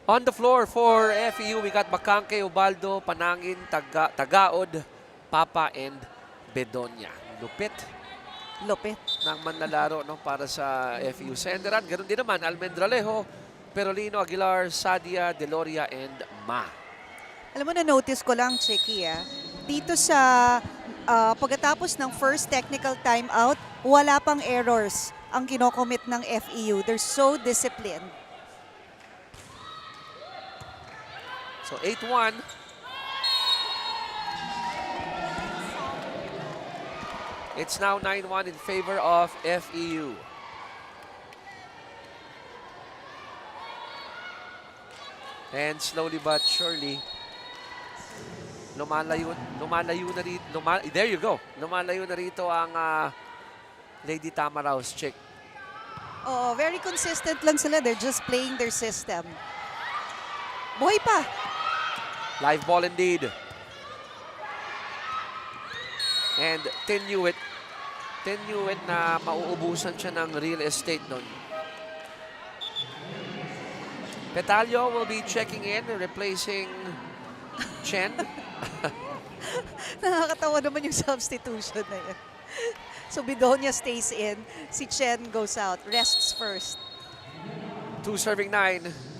On the floor for FEU, we got Bacanque, Ubaldo, Panangin, Tagaod, Papa, and Bedonia. Lupit ng manlalaro para sa FEU. Sa Enderun, ganun din naman, Almendralejo, Perolino, Aguilar, Sadia, Deloria, and Ma. Alam mo, na-notice ko lang, Chicky, dito sa pagkatapos ng first technical timeout, wala pang errors ang kinocommit ng FEU. They're so disciplined. So 8-1. It's now 9-1 in favor of FEU. And slowly but surely, lumalayo na rito. There you go. Lumalayo na rito ang Lady Tamaraos chick. Oh, very consistent lang sila. They're just playing their system. Buhay pa. Live ball indeed. And Tenuit na mauubusan siya ng real estate nun. Petalio will be checking in, replacing Chen. Nakakatawa naman yung substitution na yun. So Bedonia stays in, si Chen goes out, rests first. 2 serving 9.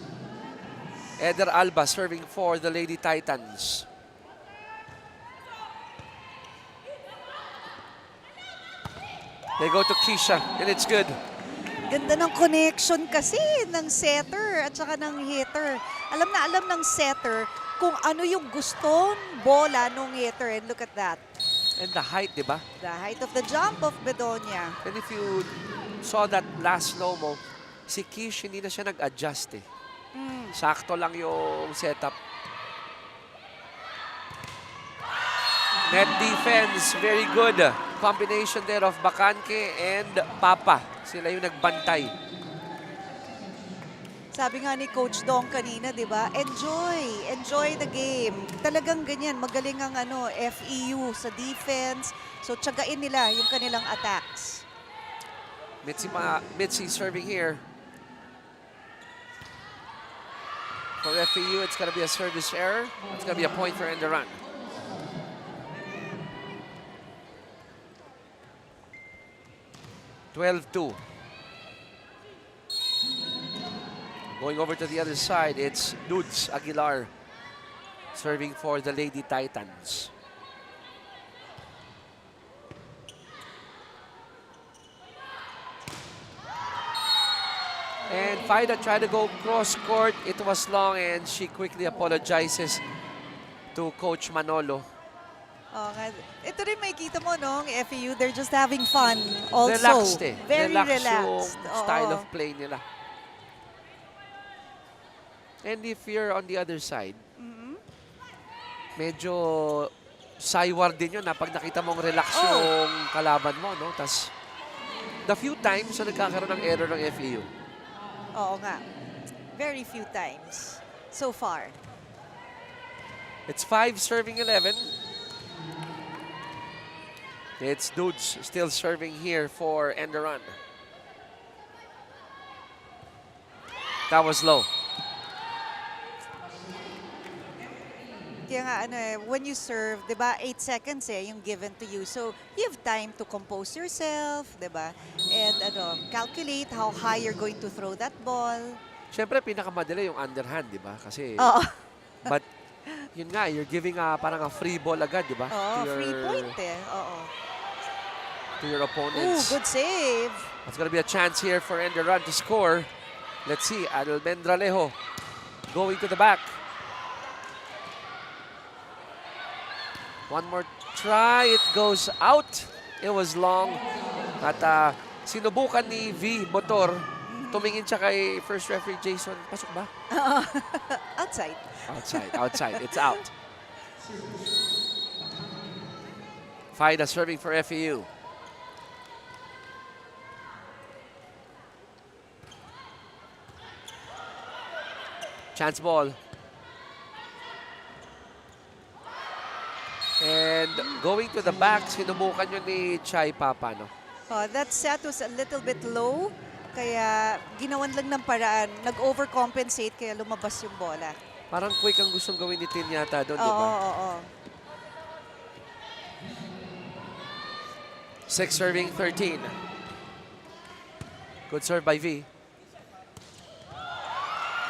Eder Alba serving for the Lady Titans. They go to Keisha, and it's good. Ganda ng connection kasi ng setter at saka ng hitter. Alam na alam ng setter kung ano yung gustong bola nung hitter. And look at that. And the height, di ba? The height of the jump of Bedonia. And if you saw that last slow-mo, si Kish hindi na siya nag-adjust eh. Sakto lang yung setup. Net defense, very good. Combination there of Bacanque and Papa. Sila yung nagbantay. Sabi nga ni Coach Dong kanina, di ba? Enjoy the game. Talagang ganyan, magaling ang FEU sa defense. So, tsagain nila yung kanilang attacks. Mitzi serving here. For FEU, it's going to be a service error. It's going to be a point for end the run. (12-2). Going over to the other side, it's Nudes Aguilar serving for the Lady Titans. And Faida tried to go cross court. It was long and she quickly apologizes to Coach Manolo. Ito rin makikita mo, FEU, they're just having fun also. Relaxed Very relaxed. relaxed. Yung style of play nila. And if you're on the other side, medyo saywar din yun pag nakita mong relax yung kalaban mo, no? Tas, the few times na nagkakaroon ng error ng FEU. Oo nga. Very few times so far. It's 5 serving 11. It's Dudes still serving here for end the run. That was low. Kaya nga, when you serve, di ba, 8 seconds yung given to you. So, you have time to compose yourself, di ba? And calculate how high you're going to throw that ball. Siyempre, pinakamadali yung underhand, di ba? Kasi, Oo. but, yun nga, you're giving parang a free ball agad, di ba? Oo, free point Oo. To your Ooh, opponents. good save. It's going to be a chance here for end the run to score. Let's see, Almendra Lejo going to the back. One more try. It goes out. It was long. At sinubukan ni V. Motor. Tumingin siya kay first referee Jason. Pasok ba? Outside. Outside. It's out. Faida serving for FEU. Chance ball. And going to the back, sinubukan yun ni Chai Papa, no? That set was a little bit low. Kaya ginawan lang ng paraan. Nag-overcompensate kaya lumabas yung bola. Parang quick ang gustong gawin ni Tin yata doon, di ba? Oo. 6 serving 13. Good serve by V.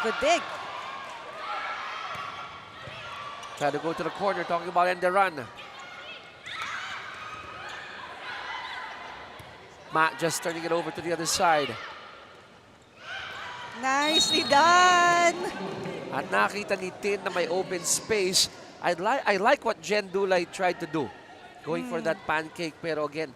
Good dig. Try to go to the corner, talking about end the run. Matt just turning it over to the other side. Nicely done! At nakita ni Tin na may open space. I like what Jen Dulay tried to do. Going for that pancake, pero again,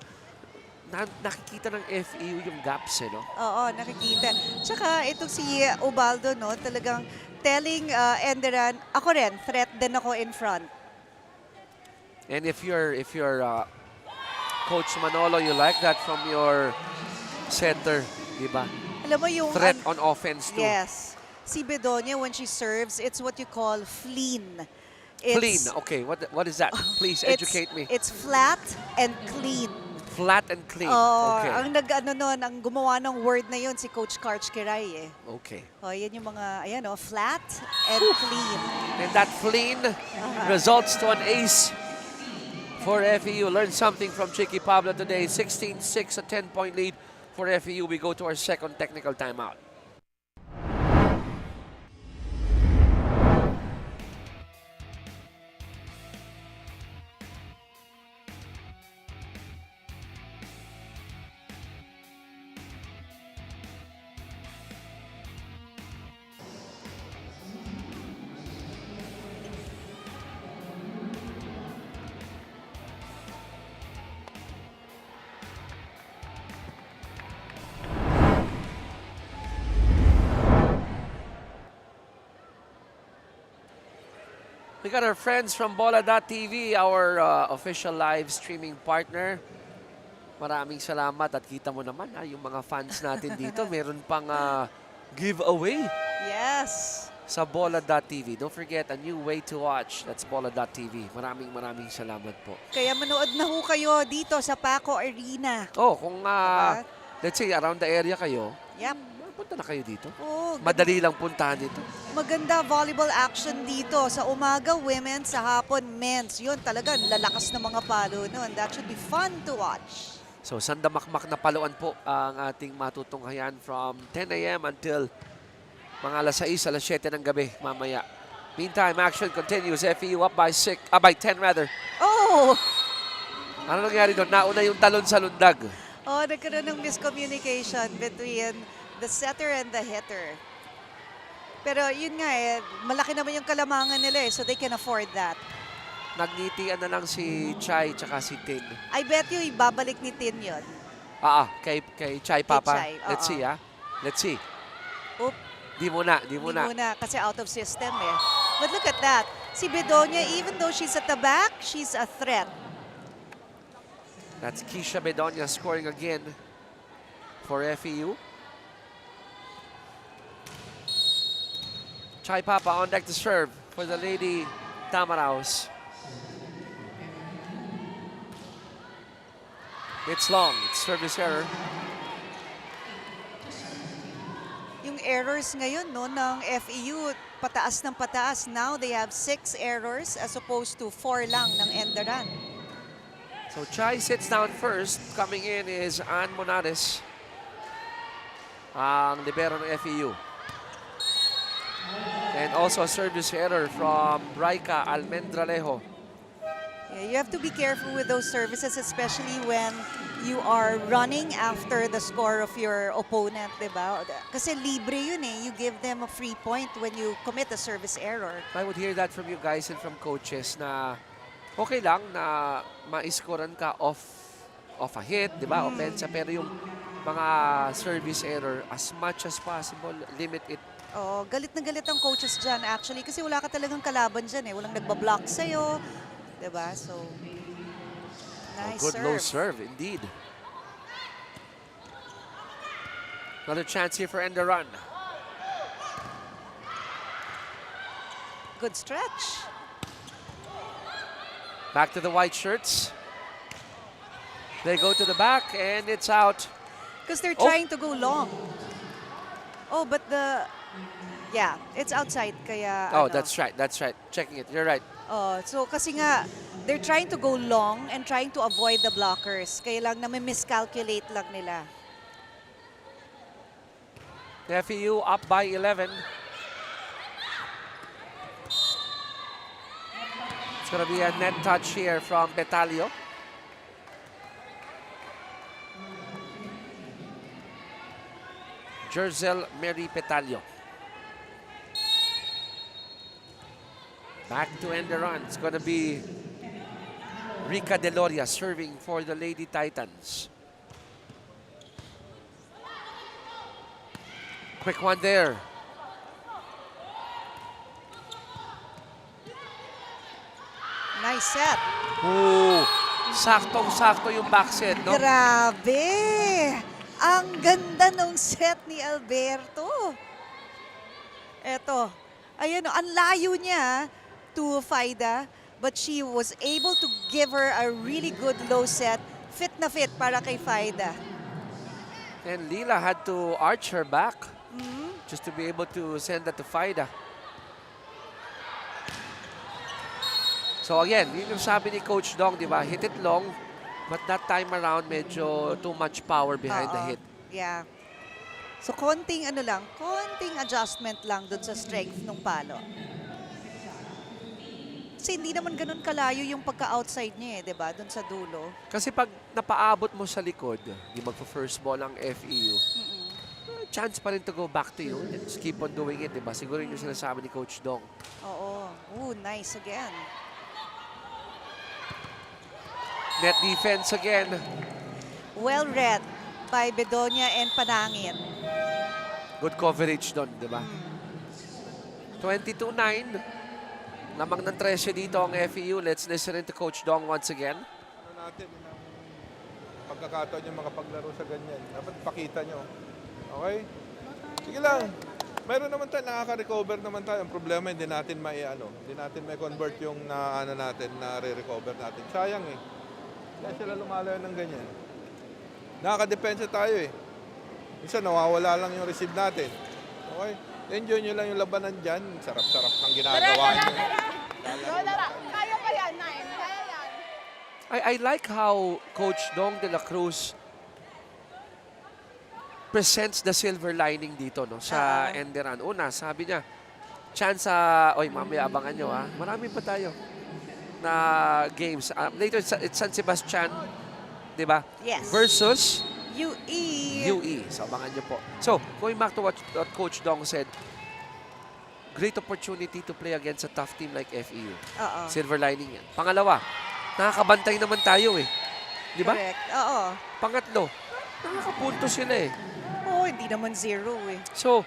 nakikita ng FEU yung gaps, no? Oo, nakikita. Tsaka itong si Ubaldo, no, talagang telling Enderan, ako rin, threat din ako in front. And if you're Coach Manolo, you like that from your center, di ba? Alam mo yung Threat on offense too. Yes. Si Bedonia, when she serves, it's what you call flean. Clean. Okay, what is that? Please educate me. It's flat and clean. Flat and clean. Okay. Ang ang gumawa ng word na yun si Coach Karch Kiray Okay. Yan yung mga, flat and clean. And that clean results to an ace for FEU. Learn something from Chicky Pablo today. 16-6, a 10-point lead for FEU. We go to our second technical timeout. We got our friends from Bola.tv, our official live streaming partner. Maraming salamat at kita mo naman yung mga fans natin dito. Meron pang giveaway Yes. sa Bola.tv. Don't forget, a new way to watch. That's Bola.tv. Maraming salamat po. Kaya manood na ho kayo dito sa Paco Arena. Oh, kung Diba? let's say around the area kayo, Yep. punta na kayo dito. Oh, Madali lang puntahan dito. maganda volleyball action dito. Sa umaga, women. Sa hapon, men's. Yun talaga, lalakas na mga palo nun. That should be fun to watch. So, sandamakmak na paluan po ang ating matutunghayan from 10 a.m. until mga alas 6, alas 7 ng gabi mamaya. Meantime, action continues. FEU up by 10 rather. Oh! Ano nangyari doon? Nauna yung talon sa lundag. Oh, nagkaroon ng miscommunication between the setter and the hitter. Pero yun nga malaki naman yung kalamangan nila so they can afford that. Nagngitian na lang si Chai tsaka si Tin. I bet you ibabalik ni Tin yun. Kay Chai Papa. Chai, Let's oo. see, Let's see. Oop. Di muna. Hindi muna kasi out of system But look at that. Si Bedonia, even though she's at the back, she's a threat. That's Keisha Bedonia scoring again for FEU. Chai Papa on deck to serve for the Lady Tamaraos. It's long. It's service error. Yung errors ngayon ng FEU, pataas ng pataas. Now they have 6 errors as opposed to 4 lang ng end the run. So Chai sits down first. Coming in is Ann Monares, ang libero ng FEU. And also a service error from Raika Almendralejo. Yeah, you have to be careful with those services, especially when you are running after the score of your opponent, diba? Kasi libre yun You give them a free point when you commit a service error. I would hear that from you guys and from coaches na okay lang na ma-scorean ka off a hit, diba? Offensa, pero yung mga service error, as much as possible, limit it. Oh, galit na galit ang coaches dyan actually kasi wala ka talagang kalaban dyan Walang nagbablock sa'yo, diba? So, nice Good serve. low serve, indeed. Another chance here for end the run. Good stretch. Back to the white shirts. They go to the back and it's out. Because they're trying to go long. Oh, but yeah, it's outside kaya That's right. Checking it. You're right. Oh, so kasi nga they're trying to go long and trying to avoid the blockers. Kaya lang miscalculate lang nila. The FEU up by 11. It's going to be a net touch here from Petalio. Jerzel Mary Petalio. Back to end the run. It's going to be Rica Deloria serving for the Lady Titans. Quick one there. Nice set. Ooh, saktong-sakto yung back set, no? Grabe! Ang ganda ng set ni Alberto. Eto. Ayan, ang layo niya to Faida, but she was able to give her a really good low set. Fit na fit para kay Faida. And Lila had to arch her back just to be able to send that to Faida. So again, yun yung sabi ni Coach Dong, di ba? Hit it long, but that time around, medyo too much power behind the hit. Yeah. So konting konting adjustment lang dun sa strength ng palo. Kasi hindi naman ganun kalayo yung pagka-outside niya di ba? Dun sa dulo. Kasi pag napaabot mo sa likod, di magpo-first ball ang FEU, chance pa rin to go back to you. Just keep on doing it, di ba? Siguro yung sinasabi ni Coach Dong. Oo. Ooh, nice again. Net defense again. Well read by Bedonia and Panangin. Good coverage doon, di ba? 22-9. Lamang ng 13 dito ang FEU. Let's listen to Coach Dong once again. Natin ng pagkakataon yung mga paglaro sa ganyan. Dapat pakita nyo. Okay? Sige lang. Meron naman tayo, nakaka-recover naman tayo. Ang problema, hindi natin hindi natin may convert yung na re-recover natin. Sayang eh. Kaya sila lumalayo ng ganyan. Nakaka-depensa tayo eh. Minsan nawawala lang yung receive natin. Okay? Enjoy nyo lang yung labanan dyan. Sarap-sarap ng ginagawa nyo. Kaya pa yan, Nine. Kaya yan. I like how Coach Dong de la Cruz presents the silver lining dito no sa Enderun. Una, sabi niya, chance mamaya abangan nyo ha. Marami pa tayo na games. Later, it's San Sebastian, di ba? Yes. Versus UE. UE. So, abangan nyo po. So, going back to what Coach Dong said, great opportunity to play against a tough team like FEU. Silver lining yan. Pangalawa, nakakabantay naman tayo eh. Di ba? Correct. Oo. Pangatlo, nakakapunto sila eh. Oo, hindi naman zero eh. So,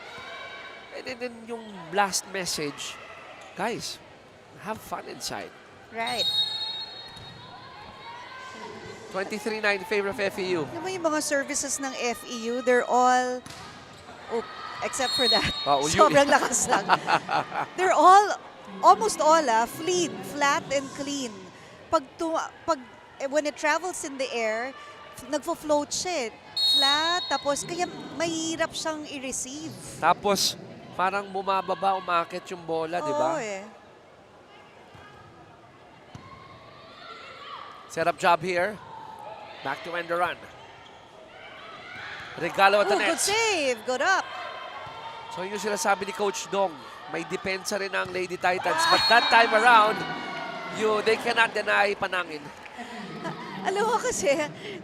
and then yung last message, guys, have fun inside. Right. 23-9 in favor of FEU. Alam mo yung mga services ng FEU, they're all, except for that, sobrang lakas lang. They're all, almost all, flat and clean. When it travels in the air, nagfo-float siya. Flat, tapos kaya mahirap siyang i-receive. Tapos, parang bumababa, umakit yung bola, di ba? Oo eh. Set up job here. Back to end the run. Regalo at the Good net. save. Good up. So yun yung sinasabi ni Coach Dong. May depensa rin ang Lady Titans. But that time around, they cannot deny panangin. Alam mo kasi,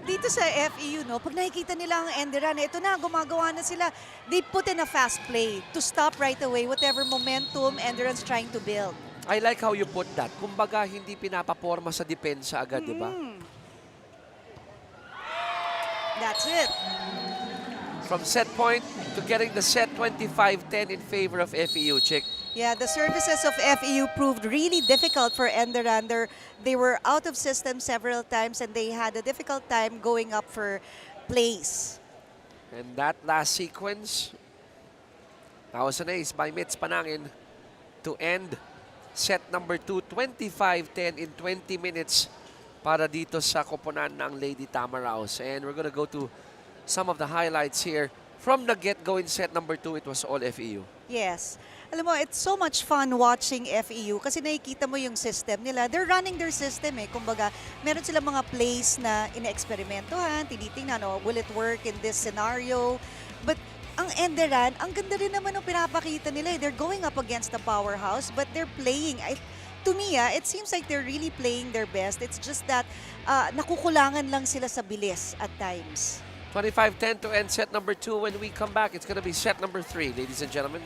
dito sa FEU, pag nakikita nila ang Enderun, ito na, gumagawa na sila. They put in a fast play to stop right away whatever momentum Enderun's trying to build. I like how you put that. Kumbaga, hindi pinapaporma sa depensa agad, di ba? That's it. From set point to getting the set 25-10 in favor of FEU, Chick. Yeah, the services of FEU proved really difficult for Enderun. They were out of system several times and they had a difficult time going up for plays. And that last sequence, that was an ace by Mitz Panangin to end set number 2, 25-10 in 20 minutes para dito sa koponan ng Lady Tamaraos. And we're gonna go to some of the highlights here. From the get-go in set number 2, it was all FEU. Yes. Alam mo, it's so much fun watching FEU kasi nakikita mo yung system nila. They're running their system eh. Kumbaga, meron silang mga plays na ina-eksperimentohan, tinitingnan, will it work in this scenario? But ang Enderun, ang ganda rin naman ng pinapakita nila. They're going up against the powerhouse, but they're playing. To me, it seems like they're really playing their best. It's just that nakukulangan lang sila sa bilis at times. 25-10 to end set number 2. When we come back, it's gonna be set number 3, ladies and gentlemen.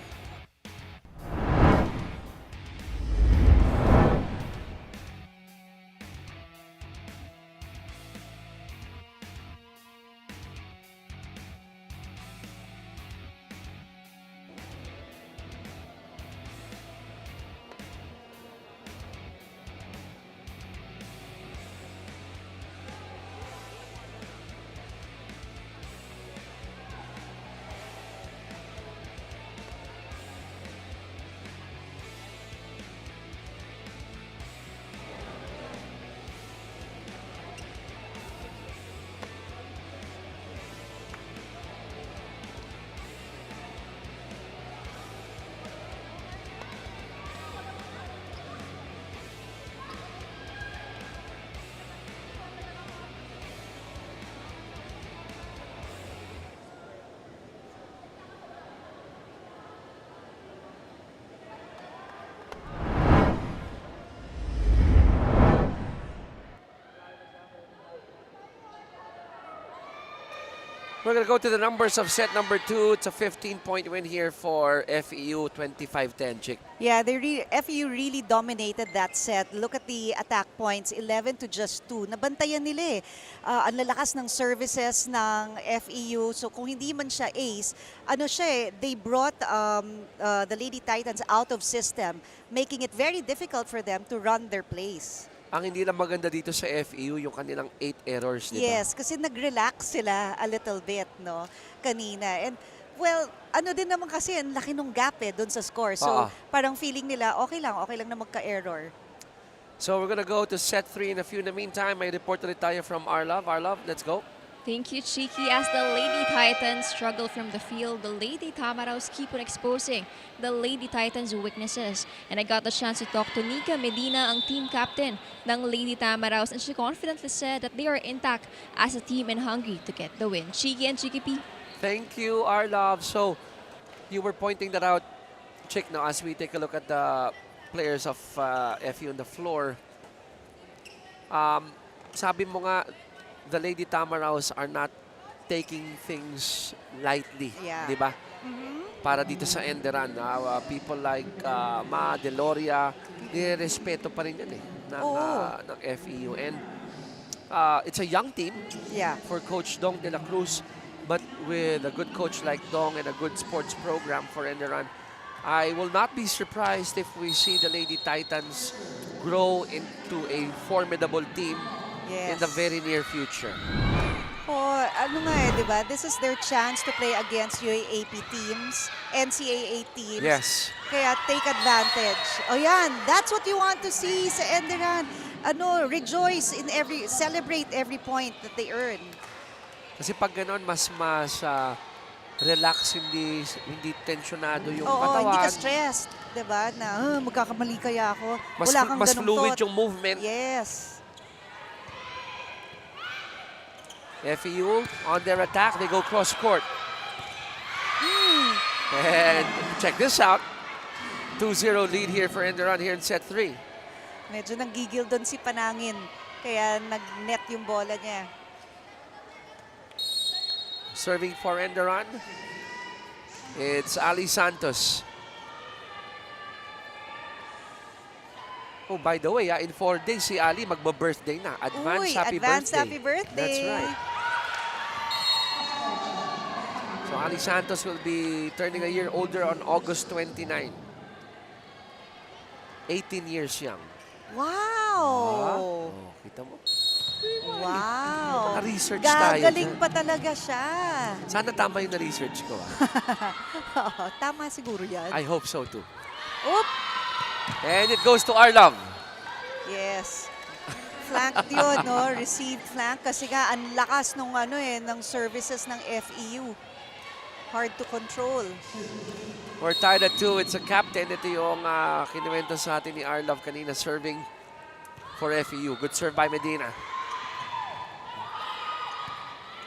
We're going to go to the numbers of set number 2. It's a 15-point win here for FEU, 25-10, Chick. Yeah, FEU really dominated that set. Look at the attack points, 11 to just 2. Nabantayan nila eh. Ang lalakas ng services ng FEU. So kung hindi man siya ace, they brought the Lady Titans out of system, making it very difficult for them to run their plays. Ang hindi lang maganda dito sa FEU, yung kanilang 8 errors, di ba? Yes, kasi nag-relax sila a little bit, kanina. And Well, ano din naman kasi, ang laki nung gap doon sa score. So, parang feeling nila, okay lang na magka-error. So we're gonna go to set 3 in a few. In the meantime, may report ulit tayo from Arlov. Arlov, let's go. Thank you, Chiki. As the Lady Titans struggle from the field, the Lady Tamaraws keep on exposing the Lady Titans' weaknesses. And I got the chance to talk to Nika Medina, ang team captain ng Lady Tamaraws, and she confidently said that they are intact as a team and hungry to get the win. Chiki and Chiki P. Thank you, Arlov. So you were pointing that out, Chick, now as we take a look at the players of FU on the floor. Sabi mo nga, the Lady Tamaraws are not taking things lightly, Yeah. di ba? Para dito sa Enderan, people like Ma Deloria, nirespeto pa rin yan ng FEU. And it's a young team Yeah. for Coach Dong de la Cruz, but with a good coach like Dong and a good sports program for Enderan, I will not be surprised if we see the Lady Titans grow into a formidable team in the very near future. Ano nga di ba? This is their chance to play against UAAP teams, NCAA teams. Yes. Kaya take advantage. O yan, that's what you want to see sa Enderan. Rejoice in celebrate every point that they earn. Kasi pag gano'n, mas relax, hindi tensionado yung katawan. Hindi ka stressed, di ba? Na magkakamali kaya ako. Mas, Wala kang mas ganung fluid thought. yung movement. Yes. FEU on their attack, they go cross court. And check this out. 2-0 lead here for Enderan here in set 3. Medyo nanggigil doon si Panangin. Kaya nag-net yung bola niya. Serving for Enderan, it's Ali Santos. Oh, by the way, in 4 days, si Ali magba-birthday na. Advance happy birthday. That's right. So Ali Santos will be turning a year older on August 29. 18 years young. Wow! Kita mo? Wow! Na-research tayo. Gagaling pa talaga siya. Sana tama yung na-research ko. Tama siguro yan. I hope so too. Oop! And it goes to Arlov. Yes. Flank yun, no? Received flank. Kasi nga, ang lakas ng services ng FEU. Hard to control. We're tied at 2. It's a captain. Ito yung kinuwento sa atin ni Arlov kanina, serving for FEU. Good serve by Medina.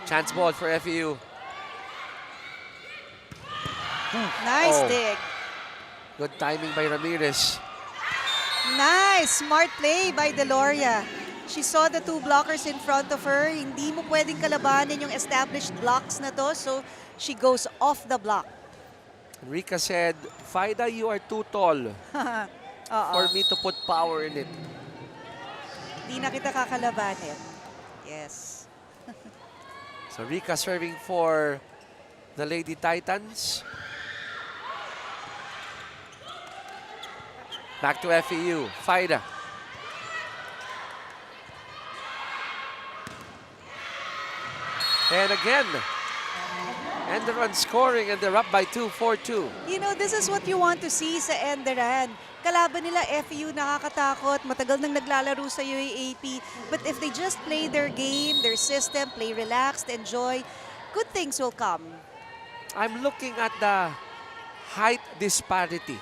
Chance ball for FEU. Nice dig. Good timing by Ramirez. Nice. Smart play by Deloria. She saw the 2 blockers in front of her. Hindi mo pwedeng kalabanin yung established blocks na to. So, she goes off the block. Rika said, Faida, you are too tall for me to put power in it. Di na kita kakalabanin. Yes. So Rika serving for the Lady Titans. Back to FEU. Faida. And again, Enderan scoring, and they're up by 2, 4-2. You know, this is what you want to see sa Enderan. Kalaban nila FEU nakakatakot, matagal nang naglalaro sa UAAP. But if they just play their game, their system, play relaxed, enjoy, good things will come. I'm looking at the height disparity.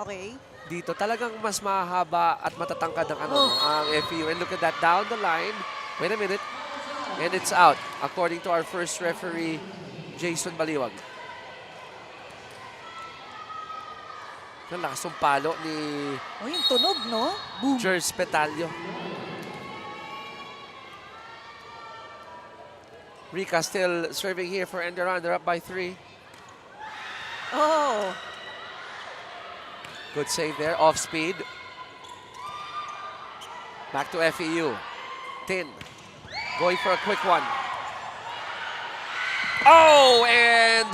Okay. Dito talagang mas mahaba at matatangkad ang FEU. And look at that down the line. Wait a minute. And it's out, according to our first referee, Jason Baliwag. Ang lakas ng palo ni Yung tunog, no? Boom. Jers Petalio. Rika still serving here for Enderan. They're up by 3. Oh. Good save there, off speed. Back to FEU. Tin. Going for a quick one. Oh, and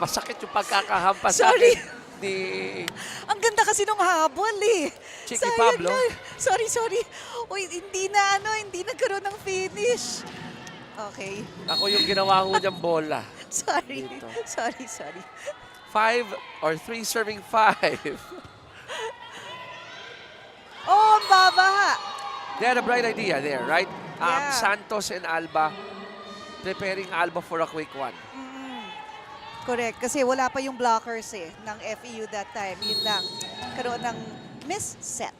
masakit yung pagkakahampas Sorry. ni Ang ganda kasi nung habol eh. Chicky Sayang Pablo. lang. Sorry. Uy, hindi nagkaroon ng finish. Okay. Ako yung ginawa ko niyang bola. Sorry. Dito. Sorry. 5 or 3 serving 5. Oh, ang baba. They had a bright idea there, right? Yeah. Santos and Alba preparing Alba for a quick one. Correct. Kasi wala pa yung blockers ng FEU that time. Yun lang. Karoon ng miss set.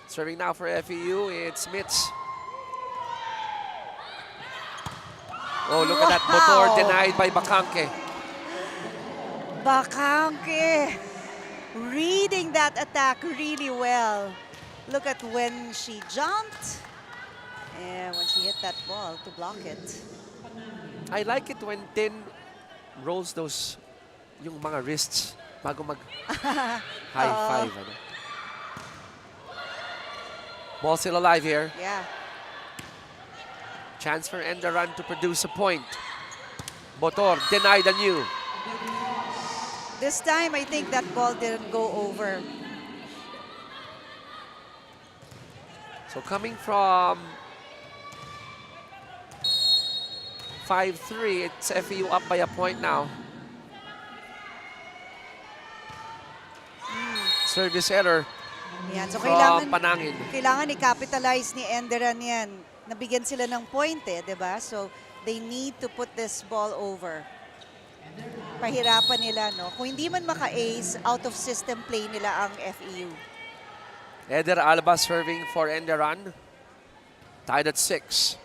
Serving now for FEU, it's Mitz. Oh, look at that. Wow. Botor denied by Bacanque. Bacanque reading that attack really well. Look at when she jumped and when she hit that ball to block it. I like it when Tin rolls those, yung mga wrists bago mag high five. Ano? Ball still alive here. Yeah. Chance for Enderun to produce a point. Botor denied anew. This time, I think that ball didn't go over. So coming from 5-3, it's FEU up by a point now. Service error Yan. So from Panangin. kailangan i-capitalize ni Enderan yan. Nabigyan sila ng point di ba? So they need to put this ball over. Pahirapan nila, no? Kung hindi man maka-ace, out of system play nila ang FEU. Eder Alba serving for Enderun. Tied at 6.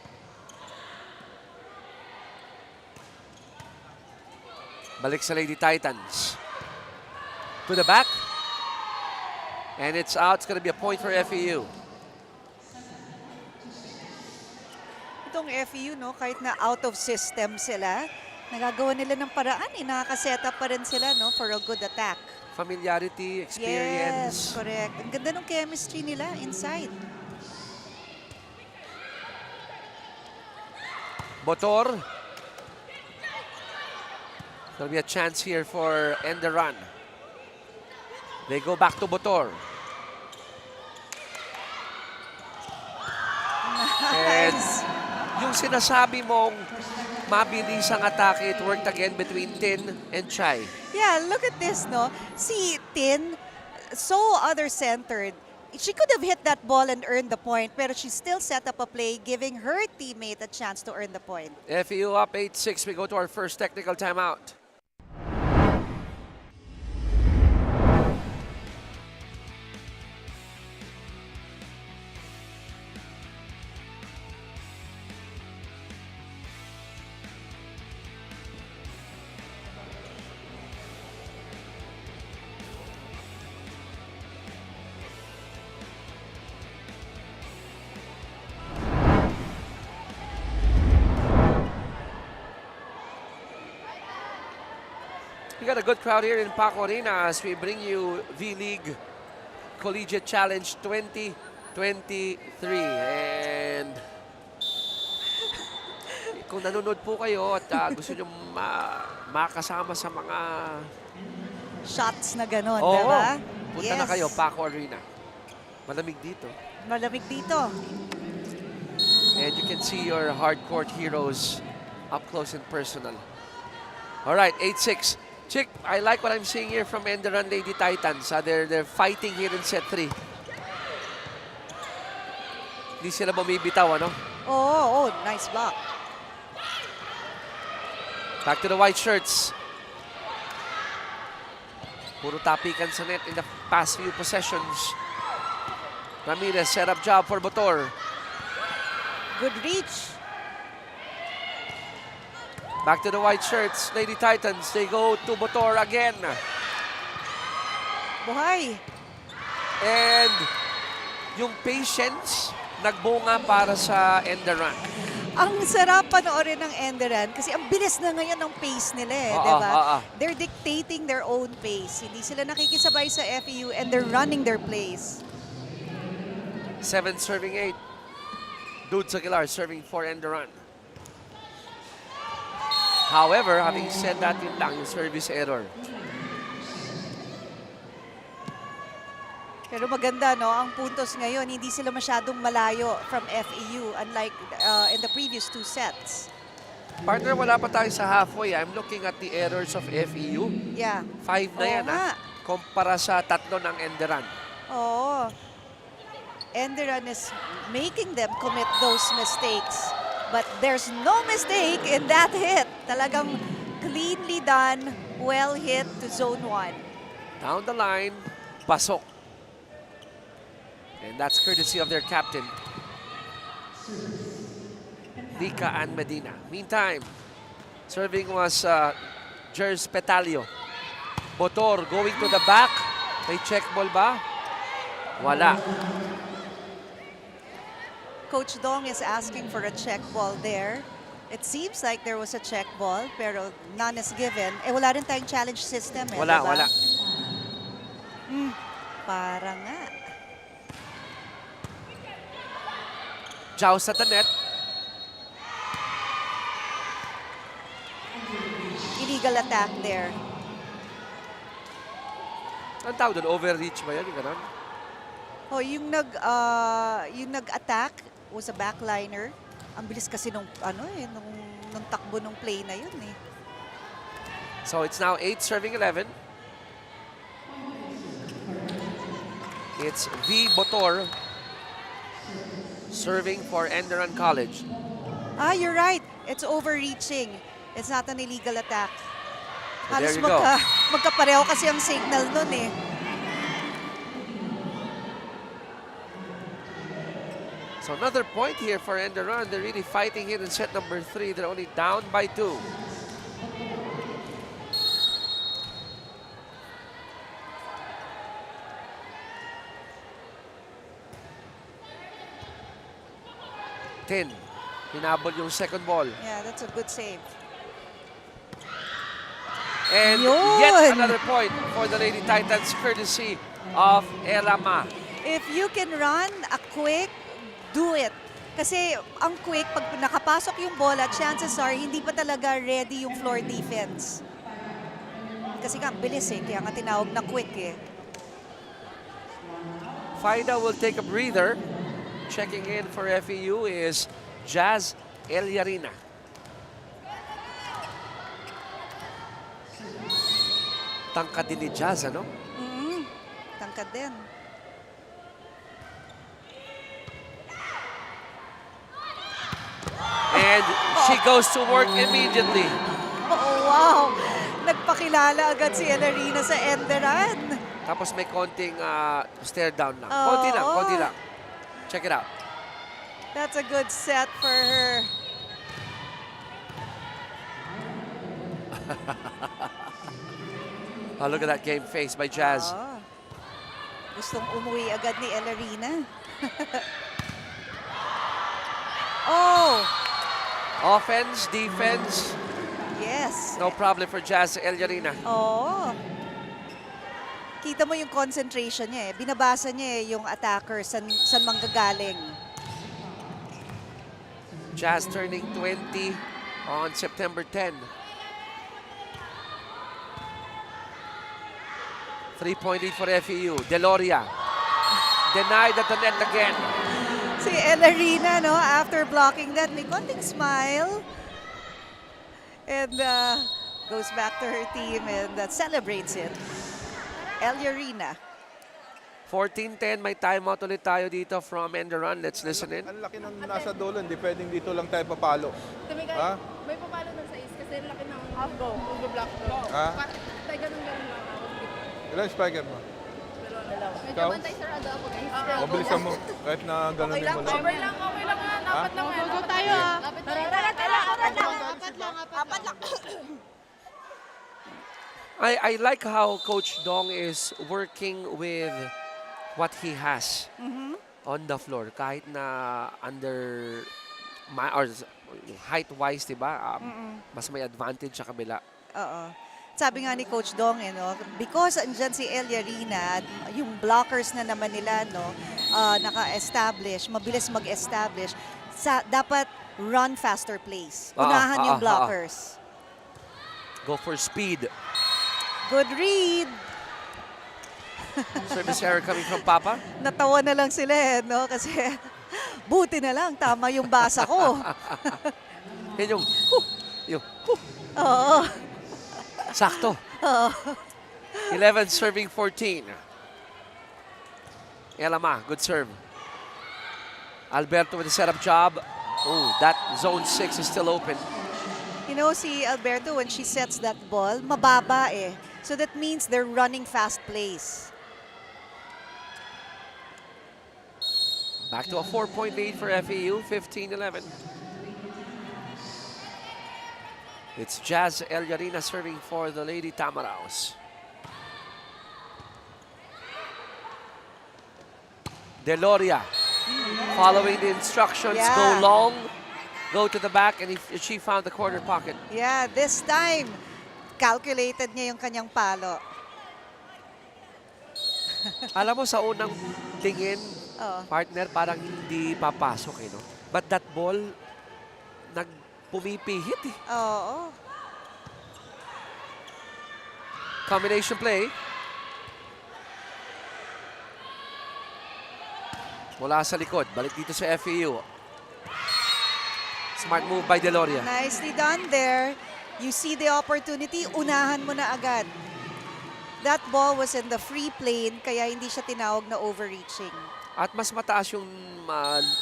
Balik sa Lady Titans. To the back. And it's out. It's going to be a point for FEU. Itong FEU, no, kahit na out of system sila, nagagawa nila ng paraan. Nakaka-set up pa rin sila, no, for a good attack. Familiarity, Yes, experience. correct. Ang ganda ng chemistry nila inside. Botor. There'll be a chance here for Enderun. They go back to Botor. And yung sinasabi mong mabilis ang atake, it worked again between Tin and Chai. Yeah, look at this, no? Si Tin, so other-centered. She could have hit that ball and earned the point, pero she still set up a play, giving her teammate a chance to earn the point. FEU up 8-6. We go to our first technical timeout. We got a good crowd here in Paco Arena as we bring you V-League Collegiate Challenge 2023. And kung nanonood po kayo at gusto nyo makasama sa mga Shots na ganon, Oo, diba? punta na kayo, Paco Arena. Malamig dito. Malamig dito. And you can see your hardcore heroes up close and personal. All right, 8-6. Chick, I like what I'm seeing here from Enderun Lady Titans. They're fighting here in set 3. Hindi sila bumibitaw, ano? Oh, nice block. Back to the white shirts. Puro tapikan sa net in the past few possessions. Ramirez, set-up job for Botor. Good reach. Back to the white shirts. Lady Titans, they go to Botor again. Buhay. And yung patience, nagbunga para sa Enderun. Ang sarap panoorin ng Enderun kasi ang bilis na ngayon ng pace nila, Oo, di ba? oo. They're dictating their own pace. Hindi sila nakikisabay sa FEU and they're running their plays. 7 serving 8. Dudes Aguilar serving for Enderun. However, having said that, yun lang yung service error. Pero maganda, no? Ang puntos ngayon, hindi sila masyadong malayo from FEU, unlike in the previous 2 sets. Partner, wala pa tayo sa halfway. I'm looking at the errors of FEU. Yeah. 5 na Oo yan, nga. kumpara sa 3 ng Enderan. Oo. Enderan is making them commit those mistakes. But there's no mistake in that hit. Talagang cleanly done, well hit to zone 1. Down the line, pasok. And that's courtesy of their captain, Lica Ann Medina. Meantime, serving was Jers Petalio. Botor going to the back. May check ball ba? Wala. Coach Dong is asking for a check ball there. It seems like there was a check ball, pero none is given. Eh, wala rin tayong challenge system. Eh, Wala, diba? wala. Para nga. Joust at the net. Illegal attack there. Ang tawag doon? Overreach ba yan? Yung ganun? Oh, yung nag-attack was a backliner. Ang bilis kasi nung takbo nung play na yun eh. So it's now 8 serving 11. It's V. Botor serving for Enderan College. Ah, you're right. It's overreaching. It's not an illegal attack. So there Halos you go. magkapareho kasi ang signal nun eh. So another point here for Enderan. They're really fighting here in set number 3. They're only down by 2. Hinabol yung second ball. Yeah, that's a good save. And Yun! yet another point for the Lady Titans courtesy of Elama. If you can run a quick, do it. Kasi ang quick, pag nakapasok yung bola, chances are hindi pa talaga ready yung floor defense. Kasi nga, ang bilis eh. Kaya nga tinawag na quick eh. FIDA will take a breather. Checking in for FEU is Jazz Eliarina. Tangkad din ni Jazz, ano? Tangkad din. And she goes to work immediately. Oh, wow! Nagpakilala agad si Elarina sa Enderan. Tapos may konting stare down lang. Oo. Konti lang, konti lang. Check it out. That's a good set for her. Oh, look at that game face by Jazz. Oh. Gustong umuwi agad ni Elarina. Oh! Offense, defense, Yes. no problem for Jazz Eliarina. Oo. Kita mo yung concentration niya eh. Binabasa niya eh yung attacker san manggagaling. Jazz turning 20 on September 10. 3-point lead for FEU. Deloria denied at the net again. Si Elarina, no, after blocking that, may konting smile. And goes back to her team and celebrates it. Eliarina. 14-10, may timeout ulit tayo dito from Enderan. Let's listen in. Ang laki ng nasa dulo, hindi pwedeng dito lang tayo papalo. Ha? May papalo ng sais kasi laki ng half go, block go. Ha? Tayo ganun lang ako. Ilan spiker mo? Medyo Ikaw? bantay sarado ako guys. Mabilisan mo. Kahit na gano'n din mo lang. Okay lang, dapat lang. Go tayo ah. Apat lang. I like how Coach Dong is working with what he has on the floor. Kahit na under or height-wise, diba? Mas may advantage sa kabila. Oo. Sabi nga ni Coach Dong, no, because andyan si Eliarina, yung blockers na naman nila, no, naka-establish, mabilis mag-establish, dapat run faster plays. Unahan yung blockers. Go for speed. Good read. Service error coming from Papa. Natawa na lang sila no? Kasi buti na lang, tama yung basa ko. Yan yung Oo. sakto. Oo. 11 serving 14. Elama, good serve. Alberto with the setup job. Oh, that zone 6 is still open. You know, si Alberto, when she sets that ball, mababa eh. So that means they're running fast plays. Back to a 4-point lead for FEU, 15-11. It's Jazz Eliarina serving for the Lady Tamaraos. Deloria, following the instructions, Yeah. go long, go to the back, and she found the corner pocket. Yeah, this time, calculated niya yung kanyang palo. Alam mo, sa unang tingin, Oo. partner, parang hindi papasok eh, no? But that ball, pumipihit eh. Oo. Combination play. Mula sa likod, balik dito sa FEU. Smart move by Deloria. Nicely done there. You see the opportunity, unahan mo na agad. That ball was in the free plane, kaya hindi siya tinawag na overreaching. At mas mataas yung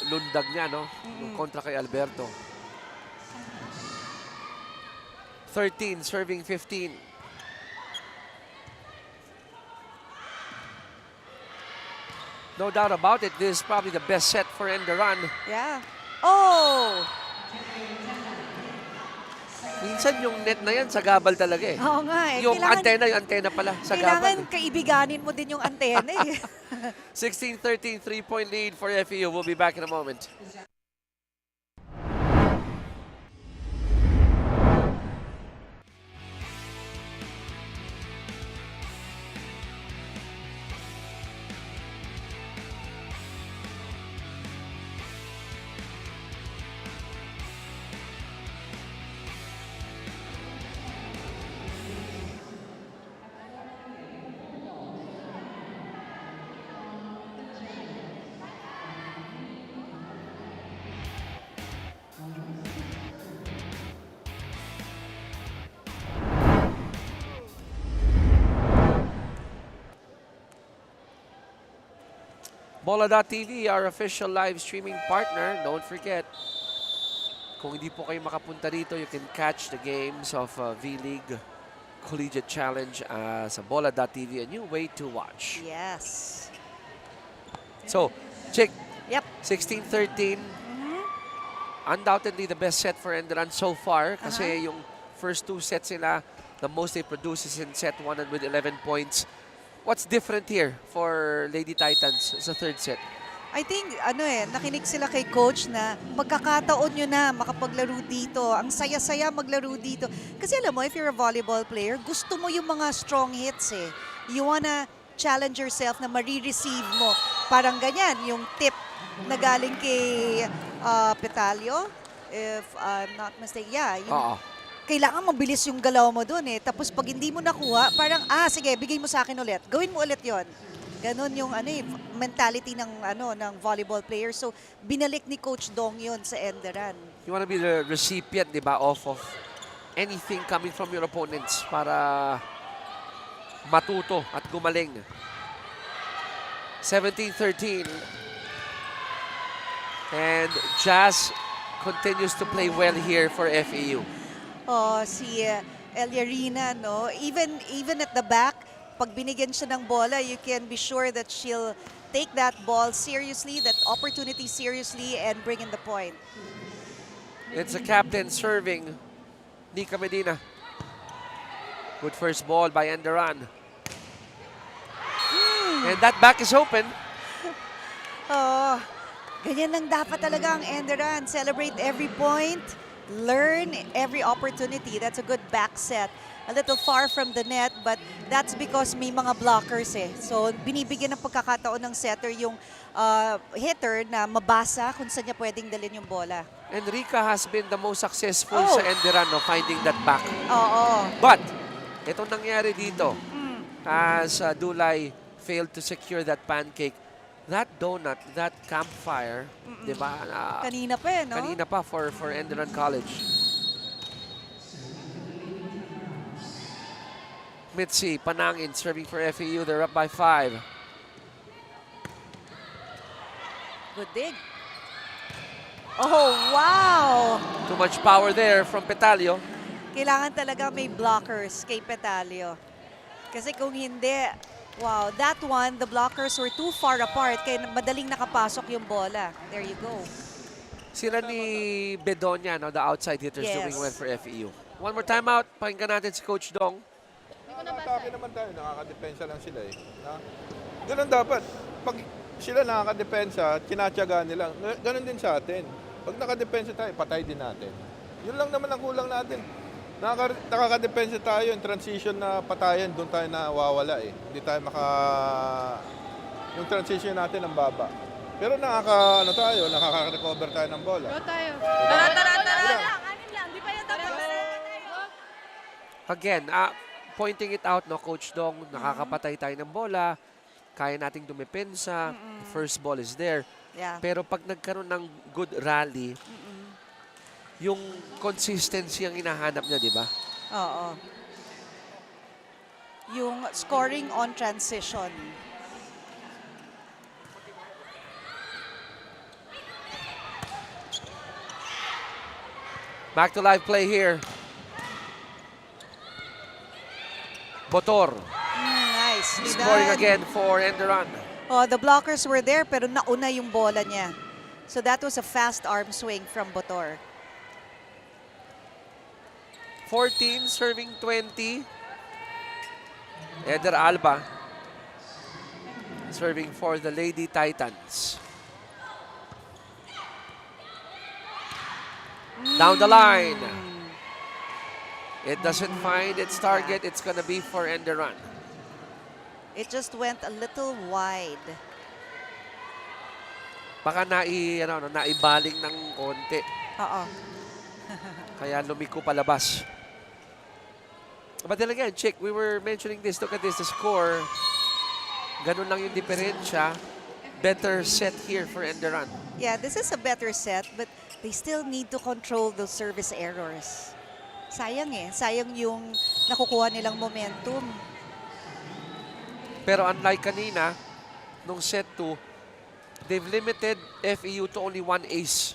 lundag niya, no? Yung kontra kay Alberto. 13, serving 15. No doubt about it, this is probably the best set for Enderan. Yeah. Oh! Minsan yung net na yan, sa gabal talaga eh. Oo nga eh. Yung antena pala, sa Kailangan gabal. kaibiganin mo din yung antena eh. 16-13, 3-point lead for FEU. We'll be back in a moment. Bola.tv, our official live streaming partner. Don't forget, kung hindi po kayo makapunta dito, you can catch the games of V-League Collegiate Challenge sa Bola.tv, a new way to watch. Yes. So, Chick, Yep. 16-13, undoubtedly the best set for Enderan so far kasi yung first two sets nila, the most they produce is in set 1 and with 11 points. What's different here for Lady Titans sa third set? I think, nakinig sila kay coach na magkakataon nyo na makapaglaro dito. Ang saya-saya maglaro dito. Kasi alam mo, if you're a volleyball player, gusto mo yung mga strong hits eh. You wanna challenge yourself na marireceive mo. Parang ganyan, yung tip na galing kay Petalio, if I'm not mistaken. Yeah, yung, kailangan mabilis yung galaw mo doon eh. Tapos pag hindi mo nakuha, parang, sige, bigay mo sa akin ulit. Gawin mo ulit yon. Ganon yung mentality ng volleyball player. So, binalik ni Coach Dong yun sa Enderan. You want to be the recipient, di ba, of anything coming from your opponents para matuto at gumaling. 17-13. And Jazz continues to play well here for FEU. Si Eliarina, no? Even at the back, pag binigyan siya ng bola, you can be sure that she'll take that ball seriously, that opportunity seriously, and bring in the point. It's a captain serving, Nika Medina. Good first ball by Enderan. And that back is open. Ganyan lang dapat talaga ang Enderan. Celebrate every point. Learn every opportunity. That's a good back set. A little far from the net, but that's because may mga blockers eh. So, binibigyan ng pagkakataon ng setter yung hitter na mabasa kung saan niya pwedeng dalhin yung bola. Enrica has been the most successful sa Enderan, no, finding that back. Oo. But, itong nangyari dito, as Dulay failed to secure that pancake. That donut, that campfire, di ba? Kanina pa no? Kanina pa for Enderun College. Mitzi, Panangin serving for FEU. They're up by 5. Good dig. Oh, wow! Too much power there from Petalio. Kailangan talaga may blockers kay Petalio. Kasi kung hindi, wow, that one, the blockers were too far apart kaya madaling nakapasok yung bola. There you go. Sila ni Bedonia, no, the outside hitters Yes. doing well for FEU. One more timeout. Pakinggan natin si Coach Dong. Nakaka-atake naman tayo, nakakadepensa lang sila eh. Ganun dapat. Pag sila nakakadepensa, tinatyaga nila. Ganun din sa atin. Pag nakadepensa tayo, patay din natin. Yun lang naman ang kulang natin. Nakakadepensa tayo, yung transition na patayan, doon tayo nawawala eh. Hindi tayo yung transition natin ang baba. Pero nakaka-recover tayo ng bola. Go tayo. Tara! Anim lang, di pa yan tapos. Again, pointing it out, no, Coach Dong, nakakapatay tayo ng bola, kaya nating dumepensa, first ball is there. Yeah. Pero pag nagkaroon ng good rally, yung consistency ang hinahanap niya, di ba? Oo. Yung scoring on transition. Back to live play here. Botor Nicely scoring done. again for Enderun. Oh, the blockers were there pero nauna yung bola niya. So that was a fast arm swing from Botor. 14 serving 20. Eder Alba serving for the Lady Titans. Down the line. It doesn't find its target. It's going to be for Enderun. It just went a little wide. Baka naibaling ng konti. Oo. Kaya lumiko palabas. But then again, Chick, we were mentioning this. Look at this, the score. Ganun lang yung diferensya. Better set here for Enderun. Yeah, this is a better set but they still need to control those service errors. Sayang eh. Sayang yung nakukuha nilang momentum. Pero unlike kanina, nung set 2, they've limited FEU to only 1 ace.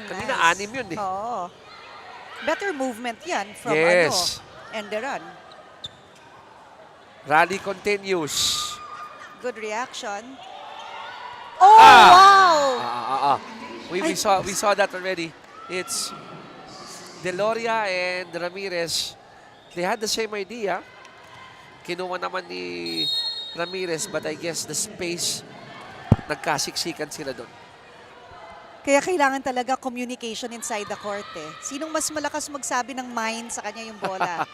Kanina, Nice. 6 yun eh. Oo. Better movement yan from Yes. Enderun. Rally continues. Good reaction. Oh, wow! We saw that already. It's Deloria and Ramirez. They had the same idea. Kinuha naman ni Ramirez, but I guess the space, nagkasiksikan sila doon. Kaya kailangan talaga communication inside the court eh. Sinong mas malakas magsabi ng mind sa kanya yung bola?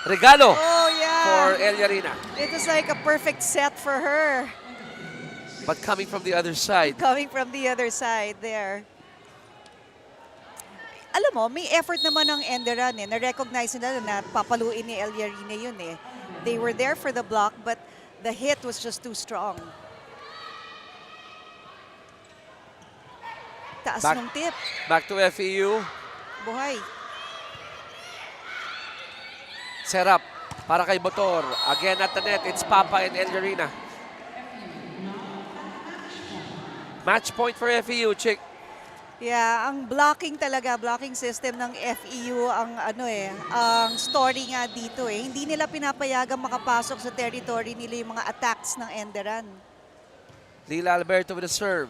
Regalo Oh, yeah. for Eliarina. It was like a perfect set for her. But coming from the other side, Coming from the other side there. Alam mo, may effort naman ng Enderun eh. Na-recognize nila na papaluin ni Eliarina yun eh. They were there for the block but the hit was just too strong. Taas ng tip. back to FEU. Buhay. Set up para kay Botor. Again at the net, it's Papa and Eliarina. Match point for FEU, Chick. Yeah, ang blocking talaga, blocking system ng FEU ang ang story nga dito eh. Hindi nila pinapayagang makapasok sa territory nila yung mga attacks ng Enderun. Lila Alberto with a serve.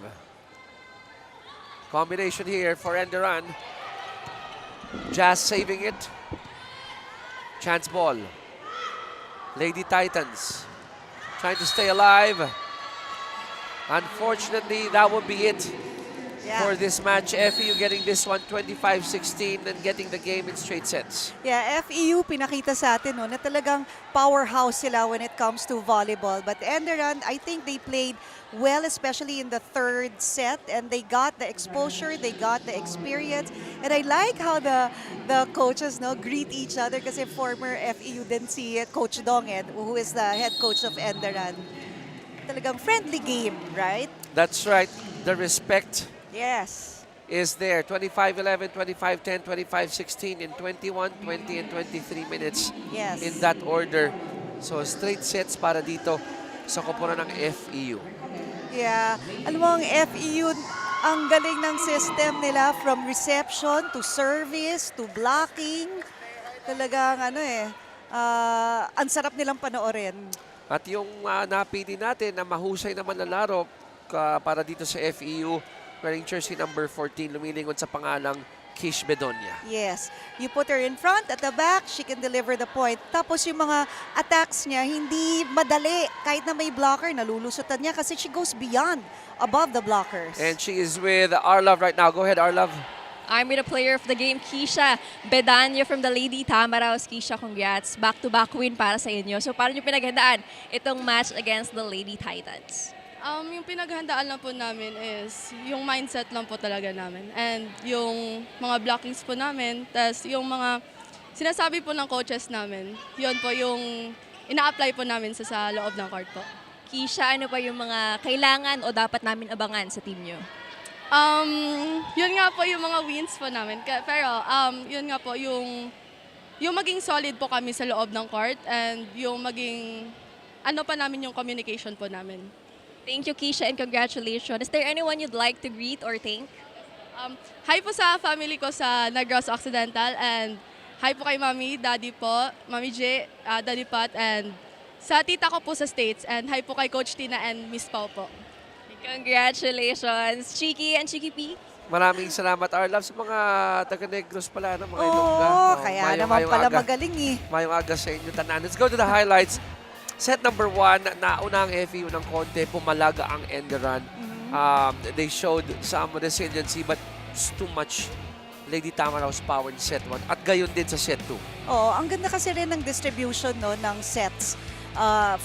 Combination here for Enderun. Jazz saving it. Chance ball. Lady Titans trying to stay alive. Unfortunately, that would be it. Yeah. for this match. FEU getting this one 25-16 and getting the game in straight sets. Yeah, FEU pinakita sa atin no, na talagang powerhouse sila when it comes to volleyball. But Enderun, I think they played well, especially in the third set, and they got the exposure, they got the experience. And I like how the coaches no greet each other kasi former FEU din si Coach Donged, who is the head coach of Enderun. Talagang friendly game, right? That's right. The respect Yes. is there. 25-11, 25-10, 25-16 in 21, 20, and 23 minutes Yes. in that order. So straight sets para dito sa koponan ng FEU. Yeah. Alam mo, ang FEU, ang galing ng system nila from reception to service to blocking. Talagang ang sarap nilang panoorin. At yung napili natin na mahusay naman na laro para dito sa FEU, wearing jersey number 14, lumilingon sa pangalang Kish Bedonia. Yes. You put her in front, at the back, she can deliver the point. Tapos yung mga attacks niya, hindi madali. Kahit na may blocker, nalulusutan niya kasi she goes beyond, above the blockers. And she is with Arlov right now. Go ahead, Arlov. I'm with a player of the game, Keisha Bedanya from the Lady Tamaraos. Keisha, congrats. Back-to-back win para sa inyo. So paano nyo pinaghandaan itong match against the Lady Titans? Yung pinaghandaan lang po namin is yung mindset lang po talaga namin. And yung mga blockings po namin, tas yung mga sinasabi po ng coaches namin, yun po yung ina-apply po namin sa loob ng court po. Keisha, ano pa yung mga kailangan o dapat namin abangan sa team nyo? Yun nga po yung mga wins po namin. Pero yun nga po, yung maging solid po kami sa loob ng court and yung maging ano pa namin yung communication po namin. Thank you, Keisha, and congratulations. Is there anyone you'd like to greet or thank? Hi po sa family ko sa Negros Occidental and hi po kay Mami, Daddy po, Mami J, Daddy Pat, and sa tita ko po sa States, and hi po kay Coach Tina and Miss Pau po. Congratulations, Chiki and Chiki P. Maraming salamat, Arlov, sa mga taga-Negros pala, ng mga Oo, Ilongga. kaya Mayong- naman mayong pala aga. magaling eh. Mayong aga sa inyo, tanan. Let's go to the highlights. Set number 1, nauna ang FEU ng konti, pumalaga ang Enderun. They showed some resiliency but it's too much Lady Tamaraos power in set 1 at gayon din sa set 2. Oo, ang ganda kasi rin ng distribution no, ng sets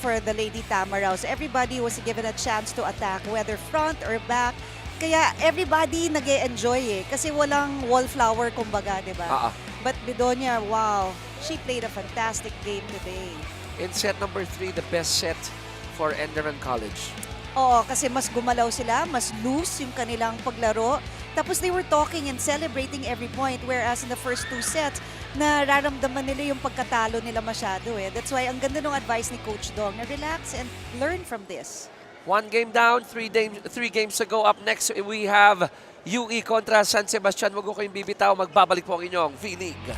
for the Lady Tamaraos. Everybody was given a chance to attack, whether front or back. Kaya everybody nag-e-enjoy eh. Kasi walang wallflower kumbaga, di ba? But Bedonia, wow, she played a fantastic game today. In set number 3, the best set for Enderun College. Oo, kasi mas gumalaw sila, mas loose yung kanilang paglaro. Tapos they were talking and celebrating every point, whereas in the first 2 sets, nararamdaman nila yung pagkatalo nila masyado eh. That's why ang ganda ng advice ni Coach Dong na relax and learn from this. 1 game down, 3 games to go. Up next, we have UE kontra San Sebastian. Wag ko kayong bibitaw, magbabalik po ang inyong V-League.